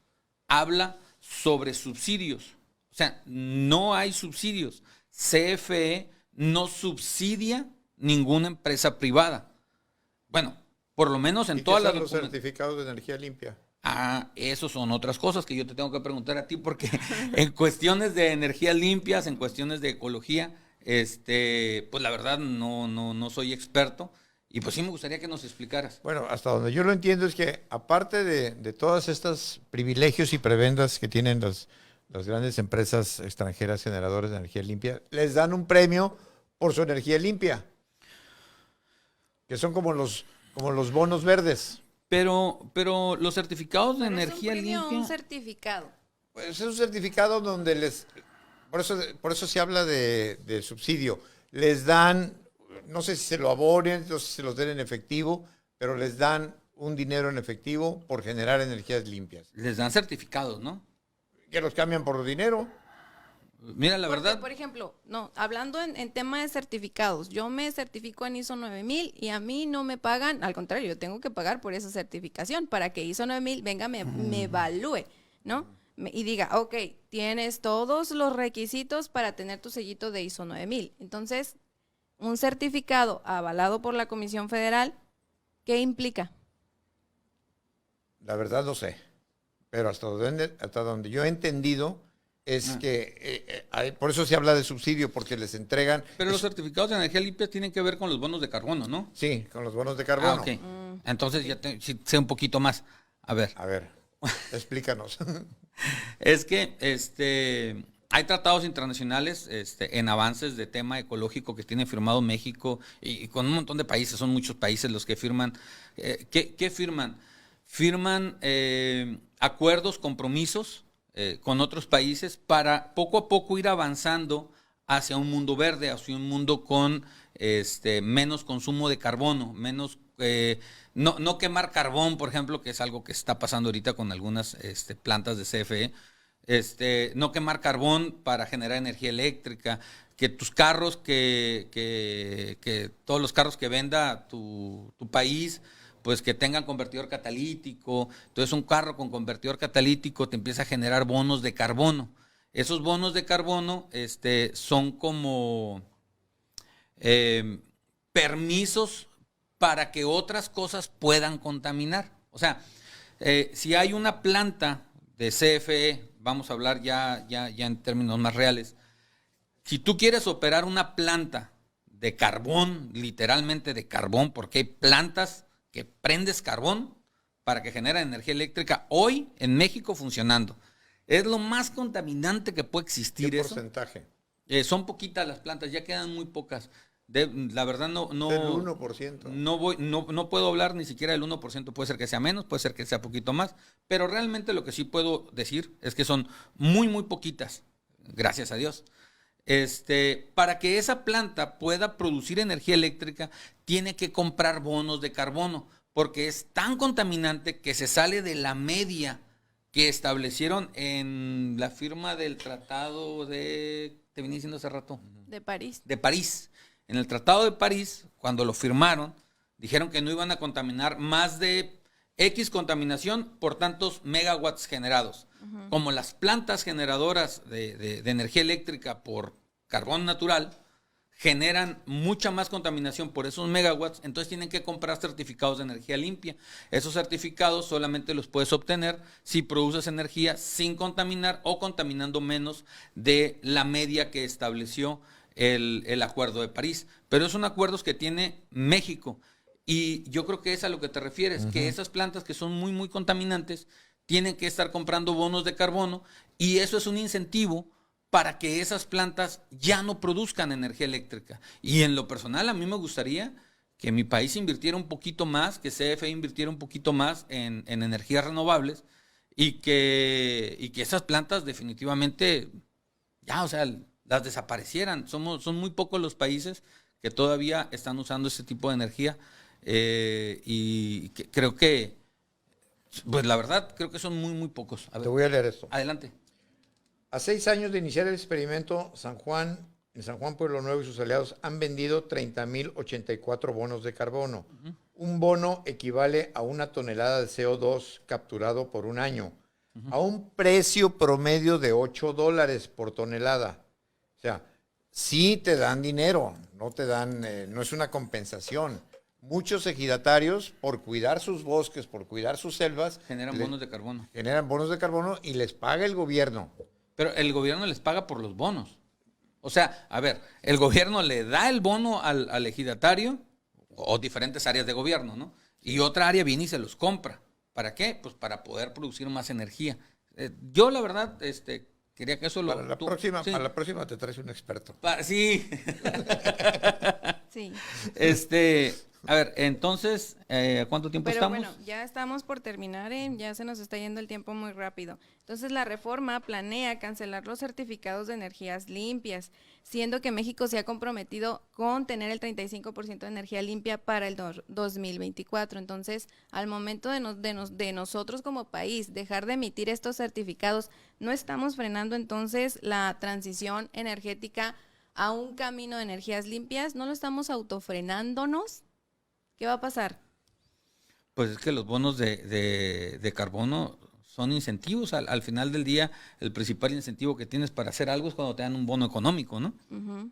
habla sobre subsidios. O sea, no hay subsidios. CFE no subsidia ninguna empresa privada. Bueno, por lo menos en todas las... ¿Y qué son los certificados de energía limpia? Esos son otras cosas que yo te tengo que preguntar a ti, porque en cuestiones de energías limpias, en cuestiones de ecología, pues la verdad no soy experto. Y pues sí me gustaría que nos explicaras. Bueno, hasta donde yo lo entiendo es que aparte de todas estas privilegios y prebendas que tienen las grandes empresas extranjeras generadoras de energía limpia, les dan un premio por su energía limpia, que son como los bonos verdes. Pero los certificados de energía limpia... un certificado. Pues es un certificado donde por eso se habla de subsidio. Les dan, no sé si se lo abonen, no sé si se los den en efectivo, pero les dan un dinero en efectivo por generar energías limpias. Les dan certificados, ¿no? Que los cambian por dinero. Mira, la Porque, verdad, por ejemplo, no, hablando en tema de certificados, yo me certifico en ISO 9000 y a mí no me pagan, al contrario, yo tengo que pagar por esa certificación para que ISO 9000 venga, me evalúe, ¿no? Y diga, ok, tienes todos los requisitos para tener tu sellito de ISO 9000. Entonces, un certificado avalado por la Comisión Federal, ¿qué implica? La verdad no sé, pero hasta donde yo he entendido es que, por eso se habla de subsidio, porque les entregan... pero los certificados de energía limpia tienen que ver con los bonos de carbono, ¿no? Sí, con los bonos de carbono. Ok. Entonces ya sí, sé un poquito más. A ver. A ver, explícanos. Es que hay tratados internacionales en avances de tema ecológico que tiene firmado México y con un montón de países, son muchos países los que firman. ¿Qué firman? Firman acuerdos, compromisos con otros países para poco a poco ir avanzando hacia un mundo verde, hacia un mundo con menos consumo de carbono, menos no quemar carbón, por ejemplo, que es algo que está pasando ahorita con algunas plantas de CFE. No quemar carbón para generar energía eléctrica, que tus carros, que todos los carros que venda tu país, pues que tengan convertidor catalítico. Entonces un carro con convertidor catalítico te empieza a generar bonos de carbono. Esos bonos de carbono son como permisos para que otras cosas puedan contaminar. O sea, si hay una planta de CFE, vamos a hablar ya en términos más reales, si tú quieres operar una planta de carbón, literalmente de carbón, porque hay plantas que prendes carbón para que genere energía eléctrica hoy en México funcionando. Es lo más contaminante que puede existir. ¿Qué eso. porcentaje? Son poquitas las plantas, ya quedan muy pocas. La verdad no El 1%. no puedo hablar ni siquiera del 1%, puede ser que sea menos, puede ser que sea poquito más, pero realmente lo que sí puedo decir es que son muy, muy poquitas, gracias a Dios. Para que esa planta pueda producir energía eléctrica, tiene que comprar bonos de carbono, porque es tan contaminante que se sale de la media que establecieron en la firma del tratado te venía diciendo hace rato. De París. De París. En el Tratado de París, cuando lo firmaron, dijeron que no iban a contaminar más de X contaminación por tantos megawatts generados. Como las plantas generadoras de energía eléctrica por carbón natural generan mucha más contaminación por esos megawatts, entonces tienen que comprar certificados de energía limpia. Esos certificados solamente los puedes obtener si produces energía sin contaminar o contaminando menos de la media que estableció el Acuerdo de París. Pero son acuerdos que tiene México y yo creo que es a lo que te refieres, que esas plantas que son muy, muy contaminantes tienen que estar comprando bonos de carbono y eso es un incentivo para que esas plantas ya no produzcan energía eléctrica. Y en lo personal, a mí me gustaría que mi país invirtiera un poquito más, que CFE invirtiera un poquito más en energías renovables y que esas plantas definitivamente ya, o sea, las desaparecieran. Son muy pocos los países que todavía están usando ese tipo de energía creo que, pues la verdad, creo que son muy, muy pocos. A ver, Te voy a leer esto. adelante. A 6 años de iniciar el experimento, en San Juan Pueblo Nuevo y sus aliados han vendido 30.084 bonos de carbono. Un bono equivale a 1 tonelada de CO2 capturado por un año, a un precio promedio de $8 por tonelada. O sea, sí te dan dinero, no te dan, no es una compensación. Muchos ejidatarios, por cuidar sus bosques, por cuidar sus selvas, Generan bonos de carbono. generan bonos de carbono y les paga el gobierno. Pero el gobierno les paga por los bonos. O sea, a ver, el gobierno le da el bono al ejidatario o diferentes áreas de gobierno, ¿no? Y otra área viene y se los compra. ¿Para qué? Pues para poder producir más energía. Yo, la verdad, quería que eso lo... Para la próxima te traes un experto. Sí. Sí. A ver, entonces, ¿cuánto tiempo Pero estamos? bueno, ya estamos por terminar, ya se nos está yendo el tiempo muy rápido. Entonces, la reforma planea cancelar los certificados de energías limpias, siendo que México se ha comprometido con tener el 35% de energía limpia para el 2024. Entonces, al momento de nosotros como país dejar de emitir estos certificados, no estamos frenando entonces la transición energética a un camino de energías limpias, no lo estamos autofrenándonos. ¿Qué va a pasar? Pues es que los bonos de carbono son incentivos. Al final del día, el principal incentivo que tienes para hacer algo es cuando te dan un bono económico, ¿no? Ujú.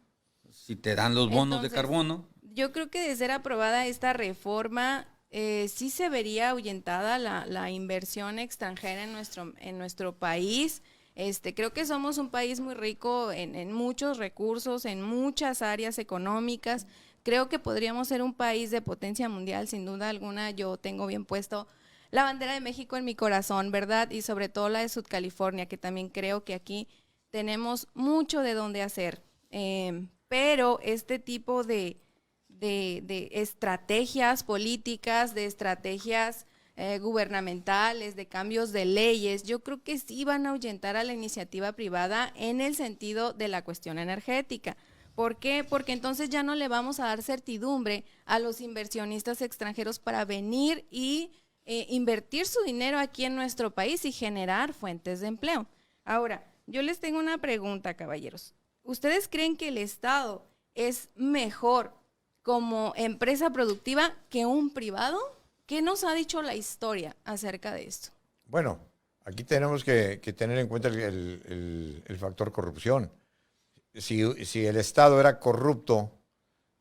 Si te dan los bonos de Entonces, carbono, yo creo que de ser aprobada esta reforma, sí se vería ahuyentada la inversión extranjera en nuestro país. Creo que somos un país muy rico en muchos recursos, en muchas áreas económicas. Creo que podríamos ser un país de potencia mundial, sin duda alguna. Yo tengo bien puesto la bandera de México en mi corazón, ¿verdad? Y sobre todo la de Sudcalifornia, que también creo que aquí tenemos mucho de dónde hacer. Pero este tipo de estrategias políticas, de estrategias gubernamentales, de cambios de leyes, yo creo que sí van a ahuyentar a la iniciativa privada en el sentido de la cuestión energética. ¿Por qué? Porque entonces ya no le vamos a dar certidumbre a los inversionistas extranjeros para venir y invertir su dinero aquí en nuestro país y generar fuentes de empleo. Ahora, yo les tengo una pregunta, caballeros. ¿Ustedes creen que el Estado es mejor como empresa productiva que un privado? ¿Qué nos ha dicho la historia acerca de esto? Bueno, aquí tenemos que tener en cuenta el factor corrupción. Si el Estado era corrupto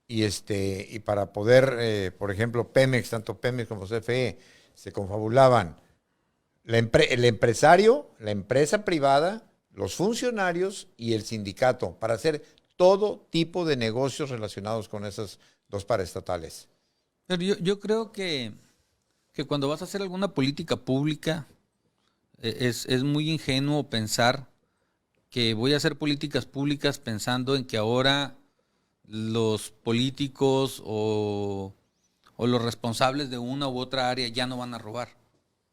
y para poder, por ejemplo, Pemex, tanto Pemex como CFE, se confabulaban el empresario, la empresa privada, los funcionarios y el sindicato para hacer todo tipo de negocios relacionados con esas dos paraestatales. pero yo creo que cuando vas a hacer alguna política pública, es muy ingenuo pensar que voy a hacer políticas públicas pensando en que ahora los políticos o los responsables de una u otra área ya no van a robar.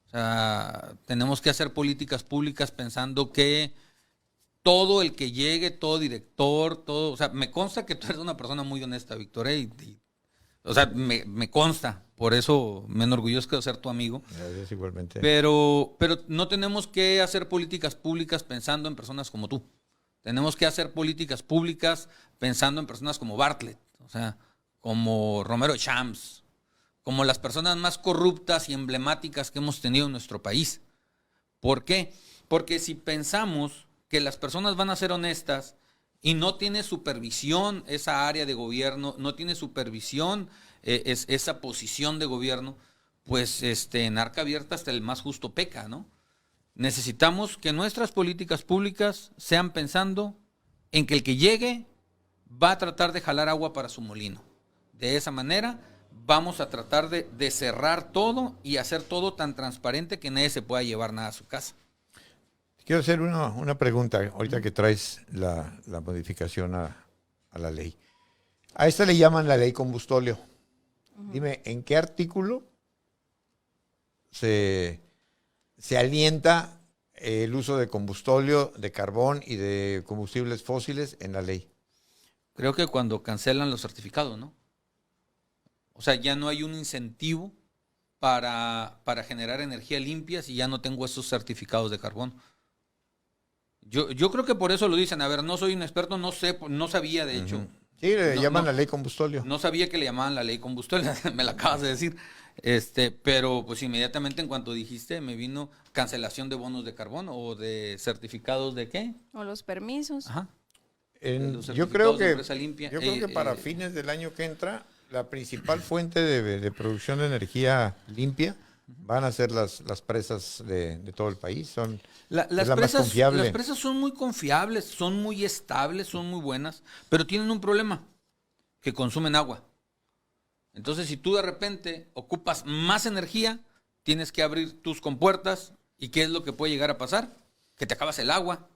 O sea, tenemos que hacer políticas públicas pensando que todo el que llegue, todo director, todo, o sea, me consta que tú eres una persona muy honesta, Víctor, o sea, me consta, por eso me enorgullezco de ser tu amigo. Gracias, igualmente. Pero no tenemos que hacer políticas públicas pensando en personas como tú. Tenemos que hacer políticas públicas pensando en personas como Bartlett, o sea, como Romero Champs, como las personas más corruptas y emblemáticas que hemos tenido en nuestro país. ¿Por qué? Porque si pensamos que las personas van a ser honestas y no tiene supervisión esa área de gobierno, no tiene supervisión esa posición de gobierno, pues en arca abierta hasta el más justo peca, ¿no? Necesitamos que nuestras políticas públicas sean pensando en que el que llegue va a tratar de jalar agua para su molino. De esa manera vamos a tratar de cerrar todo y hacer todo tan transparente que nadie se pueda llevar nada a su casa. Quiero hacer una pregunta, ahorita que traes la modificación a la ley. A esta le llaman la ley combustóleo. Dime, ¿en qué artículo se alienta el uso de combustóleo, de carbón y de combustibles fósiles en la ley? Creo que cuando cancelan los certificados, ¿no? O sea, ya no hay un incentivo para generar energía limpia si ya no tengo esos certificados de carbono. Yo creo que por eso lo dicen. A ver, no soy un experto, no sé, no sabía de hecho. Sí, le llaman la ley combustóleo. No sabía que le llamaban la ley combustóleo, me la acabas de decir. Pero pues inmediatamente en cuanto dijiste me vino cancelación de bonos de carbono o de certificados de ¿qué? O los permisos. Ajá. Yo creo que limpia. para fines del año que entra, la principal fuente de producción de energía limpia van a ser las presas de todo el país. Son las más confiable. Las presas son muy confiables, son muy estables, son muy buenas, pero tienen un problema, que consumen agua. Entonces, si tú de repente ocupas más energía, tienes que abrir tus compuertas. ¿Y qué es lo que puede llegar a pasar? Que te acabas el agua.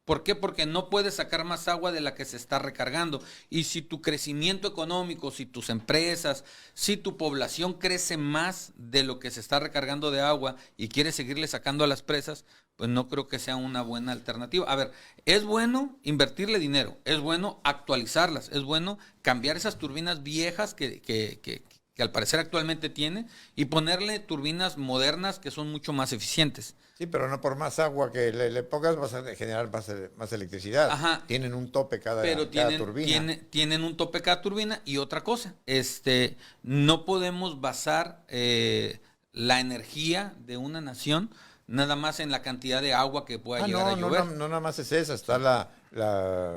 ¿Por qué? Porque no puedes sacar más agua de la que se está recargando. Y si tu crecimiento económico, si tus empresas, si tu población crece más de lo que se está recargando de agua y quieres seguirle sacando a las presas, pues no creo que sea una buena alternativa. A ver, es bueno invertirle dinero, es bueno actualizarlas, es bueno cambiar esas turbinas viejas que al parecer actualmente tiene y ponerle turbinas modernas que son mucho más eficientes. Sí, pero no por más agua que le pongas vas a generar más electricidad. Ajá. Tienen un tope cada turbina. Tienen un tope cada turbina y otra cosa, no podemos basar la energía de una nación nada más en la cantidad de agua que pueda llegar a llover. No, nada más es esa, está la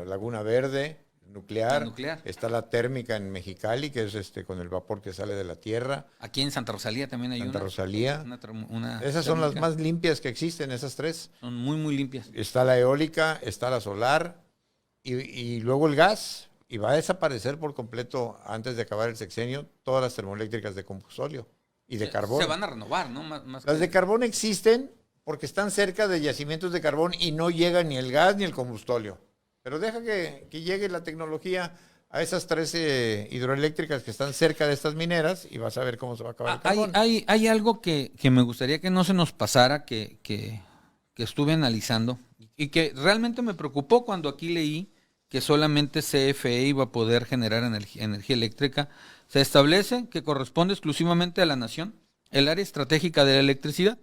Laguna Verde nuclear, está la térmica en Mexicali, que es con el vapor que sale de la tierra. Aquí en Santa Rosalía también hay Santa Rosalía. Una esas son las más limpias que existen, esas tres. Son muy, muy limpias. Está la eólica, está la solar y luego el gas. Y va a desaparecer por completo, antes de acabar el sexenio, todas las termoeléctricas de combustóleo y de carbón. Se van a renovar, ¿no? Las de carbón existen porque están cerca de yacimientos de carbón y no llega ni el gas ni el combustóleo. Pero deja que llegue la tecnología a esas 13 hidroeléctricas que están cerca de estas mineras y vas a ver cómo se va a acabar el carbón. Hay algo que me gustaría que no se nos pasara, que estuve analizando y que realmente me preocupó cuando aquí leí que solamente CFE iba a poder generar energía eléctrica. Se establece que corresponde exclusivamente a la nación el área estratégica de la electricidad,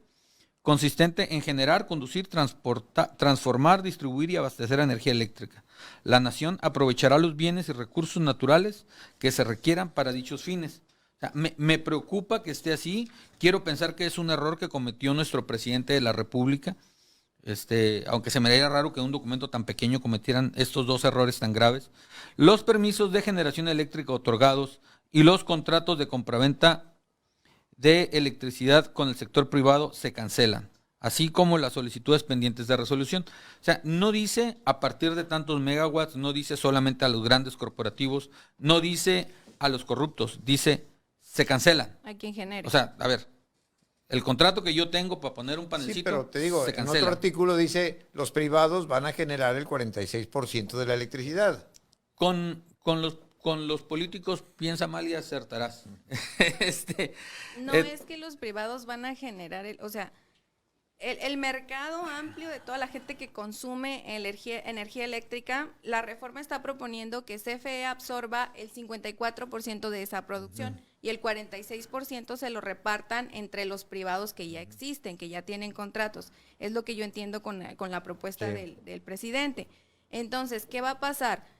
consistente en generar, conducir, transformar, distribuir y abastecer energía eléctrica. La nación aprovechará los bienes y recursos naturales que se requieran para dichos fines. O sea, me preocupa que esté así. Quiero pensar que es un error que cometió nuestro presidente de la República. Aunque se me haría raro que un documento tan pequeño cometieran estos dos errores tan graves. Los permisos de generación eléctrica otorgados y los contratos de compraventa de electricidad con el sector privado se cancelan, así como las solicitudes pendientes de resolución. O sea, no dice a partir de tantos megawatts, no dice solamente a los grandes corporativos, no dice a los corruptos, dice se cancelan. A quien genere. O sea, a ver, el contrato que yo tengo para poner un panelcito, sí, pero te digo, se en cancela. otro artículo dice los privados van a generar el 46% de la electricidad. Con los políticos piensa mal y acertarás. No es que los privados van a generar, el mercado amplio de toda la gente que consume energía eléctrica, la reforma está proponiendo que CFE absorba el 54% de esa producción y el 46% se lo repartan entre los privados que ya existen, que ya tienen contratos. Es lo que yo entiendo con la propuesta del presidente. Entonces, ¿qué va a pasar?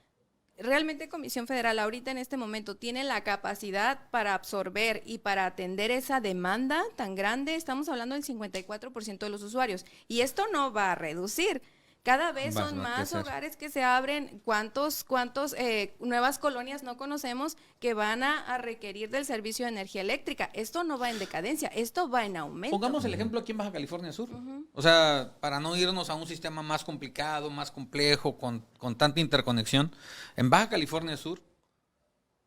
Realmente Comisión Federal ahorita en este momento tiene la capacidad para absorber y para atender esa demanda tan grande. Estamos hablando del 54% de los usuarios y esto no va a reducir. Cada vez son más hogares que se abren. ¿Cuántos nuevas colonias no conocemos que van a requerir del servicio de energía eléctrica? Esto no va en decadencia, esto va en aumento. Pongamos el ejemplo aquí en Baja California Sur. O sea, para no irnos a un sistema más complicado, más complejo, con tanta interconexión. En Baja California Sur,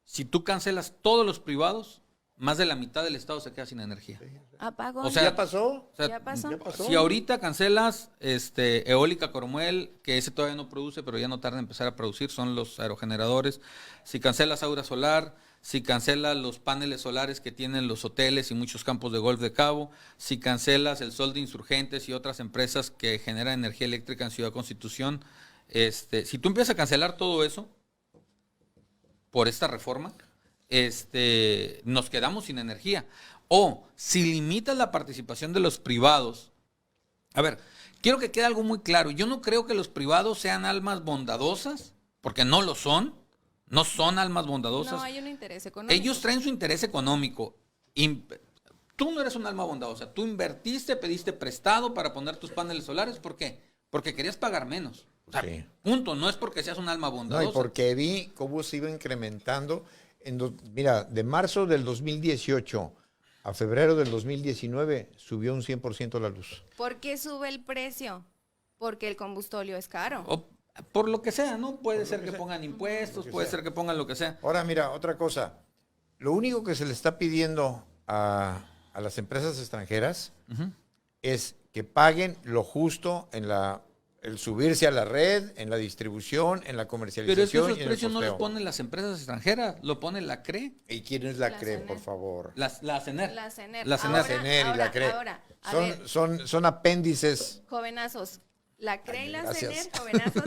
si tú cancelas todos los privados, más de la mitad del estado se queda sin energía. Apagón. O sea, ¿Ya pasó? O sea, ¿Ya pasó? Si ahorita cancelas Eólica Coromuel, que ese todavía no produce, pero ya no tarda en empezar a producir, son los aerogeneradores. Si cancelas Aura Solar, si cancelas los paneles solares que tienen los hoteles y muchos campos de golf de Cabo, si cancelas el Sol de Insurgentes y otras empresas que generan energía eléctrica en Ciudad Constitución, si tú empiezas a cancelar todo eso por esta reforma, nos quedamos sin energía. O si limitas la participación de los privados. A ver, quiero que quede algo muy claro. Yo no creo que los privados sean almas bondadosas, porque no lo son. No son almas bondadosas. No, hay un interés económico. Ellos traen su interés económico. Tú no eres un alma bondadosa. Tú invertiste, pediste prestado para poner tus paneles solares. ¿Por qué? Porque querías pagar menos. O sea, punto. No es porque seas un alma bondadosa. No, y porque vi cómo se iba incrementando. Mira, de marzo del 2018 a febrero del 2019 subió un 100% la luz. ¿Por qué sube el precio? Porque el combustóleo es caro. O por lo que sea, ¿no? Puede ser que pongan impuestos, puede ser que pongan lo que sea. Ahora, mira, otra cosa. Lo único que se le está pidiendo a las empresas extranjeras es que paguen lo justo en la el subirse a la red, en la distribución, en la Pero comercialización es que esos y en el precios no los posteo. ponen las empresas extranjeras, lo pone la CRE, ¿Y quién es la La CRE, CENER. por favor? la CENER. La CENER. La CENER. La CENER y la CRE. Ahora, a ver, Son apéndices. jovenazos, la CRE y la Gracias. CENER, jovenazos,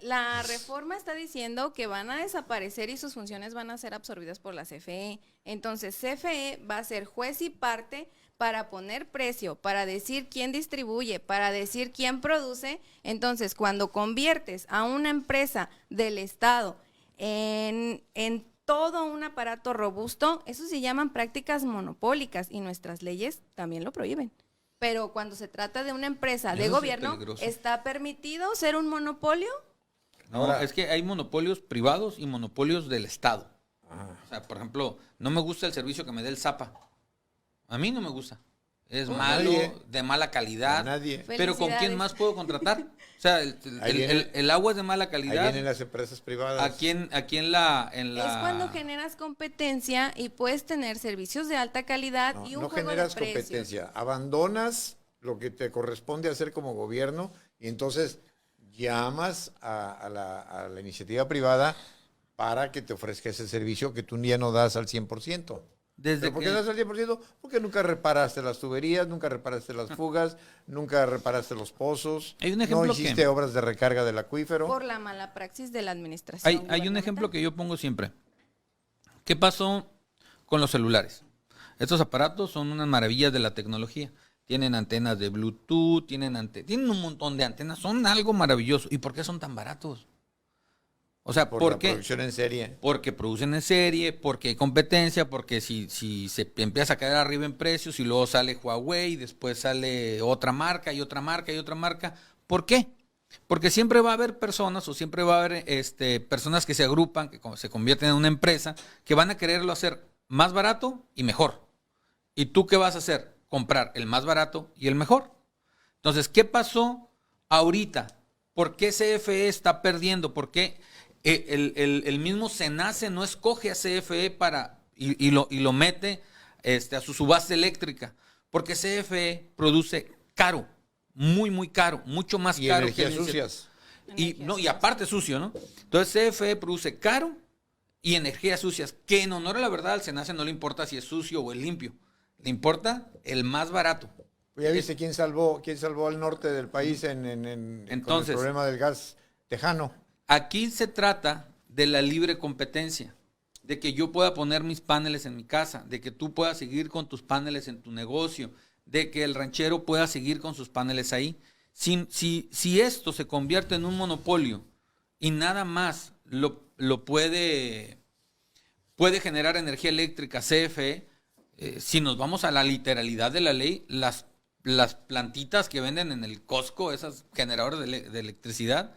la reforma está diciendo que van a desaparecer y sus funciones van a ser absorbidas por la CFE. Entonces, CFE va a ser juez y parte para poner precio, para decir quién distribuye, para decir quién produce. Entonces, cuando conviertes a una empresa del Estado en todo un aparato robusto, eso se llaman prácticas monopólicas y nuestras leyes también lo prohíben. Pero cuando se trata de una empresa de Eso sí es gobierno, peligroso. ¿está permitido ser un monopolio? No, Ahora- es que hay monopolios privados y monopolios del Estado. O sea, por ejemplo, no me gusta el servicio que me dé el Zapa. A mí no me gusta. Es No, malo, nadie. de mala calidad. A nadie. Pero ¿con quién Felicidades. más puedo contratar? O sea, Ahí viene- el agua es de mala Ahí calidad. vienen las empresas privadas. Aquí en Es cuando generas competencia y puedes tener servicios de alta calidad No, y un no juego generas de precios. competencia, abandonas lo que te corresponde hacer como gobierno y entonces llamas a la iniciativa privada para que te ofrezca ese servicio que tú ya no das al 100%. Desde ¿Pero por qué que- no das al 100%? Porque nunca reparaste las tuberías, nunca reparaste las fugas, nunca reparaste los pozos, Hay un ejemplo no que- hiciste obras de recarga del acuífero. Por la mala praxis de la administración. Hay un gubernamental. ejemplo que yo pongo siempre. ¿Qué pasó con los celulares? Estos aparatos son unas maravillas de la tecnología. Tienen antenas de Bluetooth, tienen un montón de antenas, son algo maravilloso. ¿Y por qué son tan baratos? O sea, Por ¿por la qué? producción en serie. Porque producen en serie, porque hay competencia, porque si se empieza a caer arriba en precios y luego sale Huawei, después sale otra marca y otra marca y otra marca. ¿Por qué? Porque siempre va a haber personas o siempre va a haber personas que se agrupan, que se convierten en una empresa, que van a quererlo hacer más barato y mejor. ¿Y tú qué vas a hacer? Comprar el más barato y el mejor. Entonces, ¿qué pasó ahorita? ¿Por qué CFE está perdiendo? ¿Por qué el mismo SENACE no escoge a CFE y lo mete a su subasta eléctrica? Porque CFE produce caro, muy, muy caro, mucho más Y caro energías el sucias. y aparte sucio, ¿no? Entonces CFE produce caro y energías sucias, que en honor a la verdad al SENACE no le importa si es sucio o es limpio, le importa el más barato. Pues ya viste quién salvó al norte del país con Entonces- el problema del gas tejano. Aquí se trata de la libre competencia, de que yo pueda poner mis paneles en mi casa, de que tú puedas seguir con tus paneles en tu negocio, de que el ranchero pueda seguir con sus paneles ahí. Si esto se convierte en un monopolio y nada más lo puede generar energía eléctrica CFE, si nos vamos a la literalidad de la ley, las plantitas que venden en el Costco, esas generadoras de electricidad,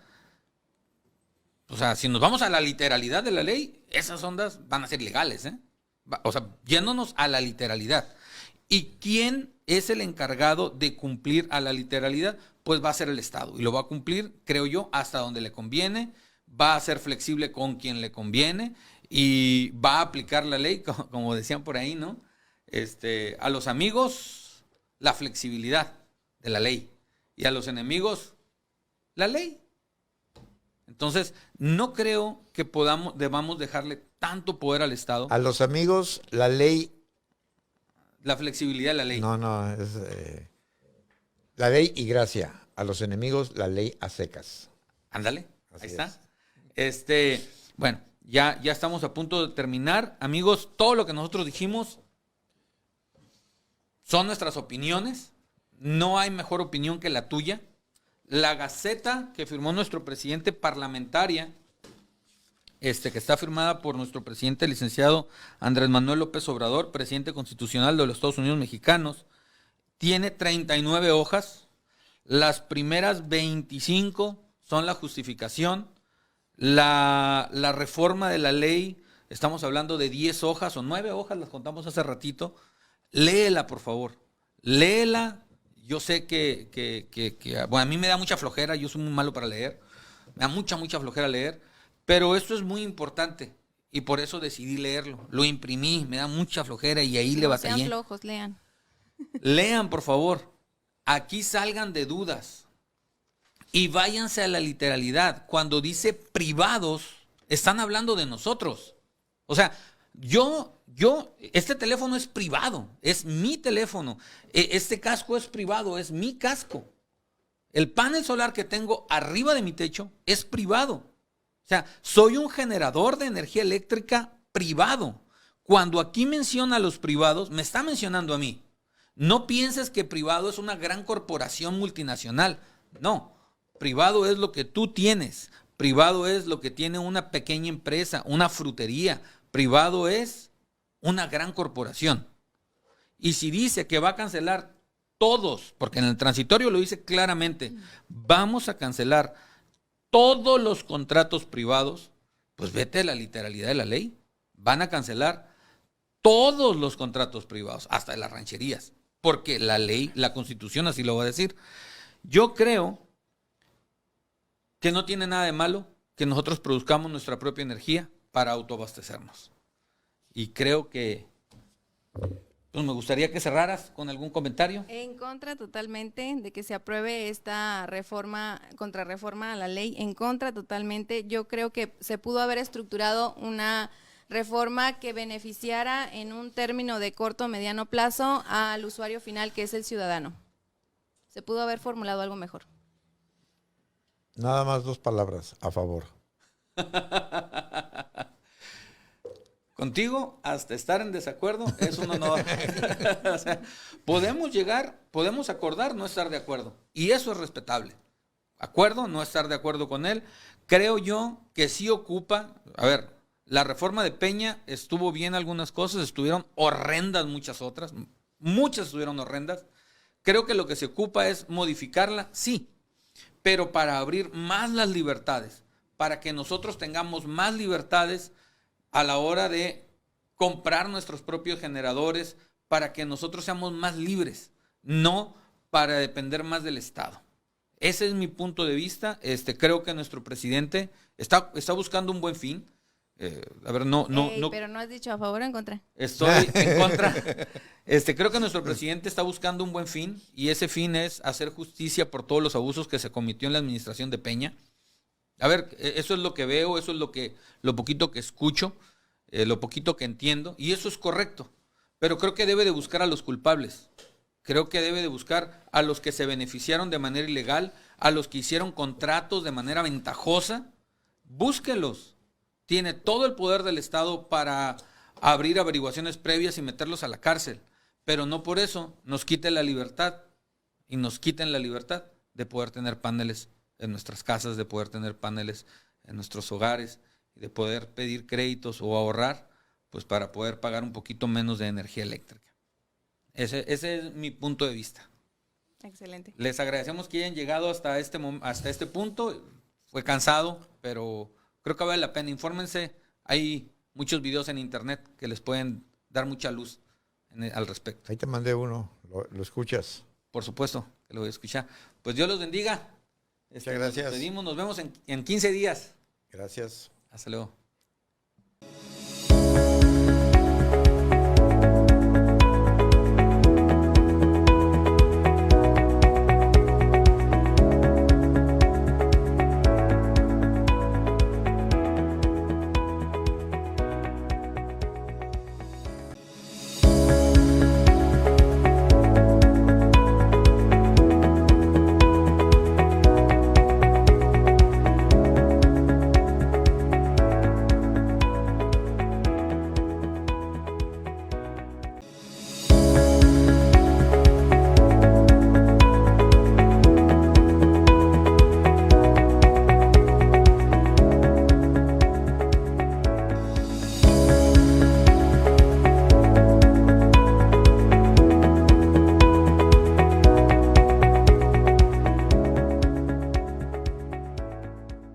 o sea, si nos vamos a la literalidad de la ley, esas ondas van a ser legales, ¿eh? O sea, yéndonos a la literalidad. ¿Y quién es el encargado de cumplir a la literalidad? Pues va a ser el Estado. Y lo va a cumplir, creo yo, hasta donde le conviene. Va a ser flexible con quien le conviene. Y va a aplicar la ley, como decían por ahí, ¿no? A los amigos, la flexibilidad de la ley. Y a los enemigos, la ley. Entonces, no creo que debamos dejarle tanto poder al Estado. A los amigos, la ley. La flexibilidad de la ley. No, es la ley y gracia. A los enemigos, la ley a secas. Ándale, Así ahí está. Bueno, ya estamos a punto de terminar. Amigos, todo lo que nosotros dijimos son nuestras opiniones. No hay mejor opinión que la tuya. La Gaceta que firmó nuestro presidente parlamentaria, que está firmada por nuestro presidente licenciado Andrés Manuel López Obrador, presidente constitucional de los Estados Unidos mexicanos, tiene 39 hojas. Las primeras 25 son la justificación. La reforma de la ley, estamos hablando de 10 hojas o 9 hojas, las contamos hace ratito. Léela, por favor. Léela. Yo sé bueno, a mí me da mucha flojera, yo soy muy malo para leer. Me da mucha flojera leer. Pero esto es muy importante y por eso decidí leerlo. Lo imprimí, me da mucha flojera y ahí le No batallé. sean flojos, lean. Lean, por favor. Aquí salgan de dudas. Y váyanse a la literalidad. Cuando dice privados, están hablando de nosotros. O sea, este teléfono es privado, es mi teléfono. Este casco es privado, es mi casco. El panel solar que tengo arriba de mi techo es privado. O sea, soy un generador de energía eléctrica privado. Cuando aquí menciona a los privados, me está mencionando a mí. No pienses que privado es una gran corporación multinacional. No, privado es lo que tú tienes. Privado es lo que tiene una pequeña empresa, una frutería. Privado es una gran corporación. Y si dice que va a cancelar todos, porque en el transitorio lo dice claramente, vamos a cancelar todos los contratos privados, pues vete a la literalidad de la ley. Van a cancelar todos los contratos privados, hasta de las rancherías, porque la ley, la Constitución así lo va a decir. Yo creo que no tiene nada de malo que nosotros produzcamos nuestra propia energía para autoabastecernos. Y creo que pues me gustaría que cerraras con algún comentario. En contra totalmente de que se apruebe esta reforma, contrarreforma a la ley, en contra totalmente. Yo creo que se pudo haber estructurado una reforma que beneficiara en un término de corto o mediano plazo al usuario final, que es el ciudadano. Se pudo haber formulado algo mejor. Nada más 2 palabras a favor. Contigo, hasta estar en desacuerdo es un honor. O sea, podemos acordar no estar de acuerdo. Y eso es respetable. Acuerdo, no estar de acuerdo con él. Creo yo que sí ocupa, a ver, la reforma de Peña estuvo bien algunas cosas, estuvieron horrendas muchas otras. Muchas estuvieron horrendas. Creo que lo que se ocupa es modificarla, sí, pero para abrir más las libertades, para que nosotros tengamos más libertades a la hora de comprar nuestros propios generadores, para que nosotros seamos más libres, no para depender más del Estado. Ese es mi punto de vista. Creo que nuestro presidente está buscando un buen fin. Pero no has dicho a favor o en contra. Estoy en contra. Creo que nuestro presidente está buscando un buen fin, y ese fin es hacer justicia por todos los abusos que se cometió en la administración de Peña. A ver, eso es lo que veo, eso es lo poquito que escucho, lo poquito que entiendo, y eso es correcto. Pero creo que debe de buscar a los culpables. Creo que debe de buscar a los que se beneficiaron de manera ilegal, a los que hicieron contratos de manera ventajosa. Búsquelos. Tiene todo el poder del Estado para abrir averiguaciones previas y meterlos a la cárcel. Pero no por eso nos quite la libertad, y nos quiten la libertad de poder tener paneles en nuestras casas, de poder tener paneles en nuestros hogares, de poder pedir créditos o ahorrar, pues para poder pagar un poquito menos de energía eléctrica. Ese es mi punto de vista. Excelente. Les agradecemos que hayan llegado hasta este punto. Fue cansado, pero creo que vale la pena. Infórmense, hay muchos videos en internet que les pueden dar mucha luz al respecto. Ahí te mandé uno, lo escuchas. Por supuesto que lo voy a escuchar. Pues Dios los bendiga. Muchas gracias. Nos despedimos, nos vemos en 15 días. Gracias. Hasta luego.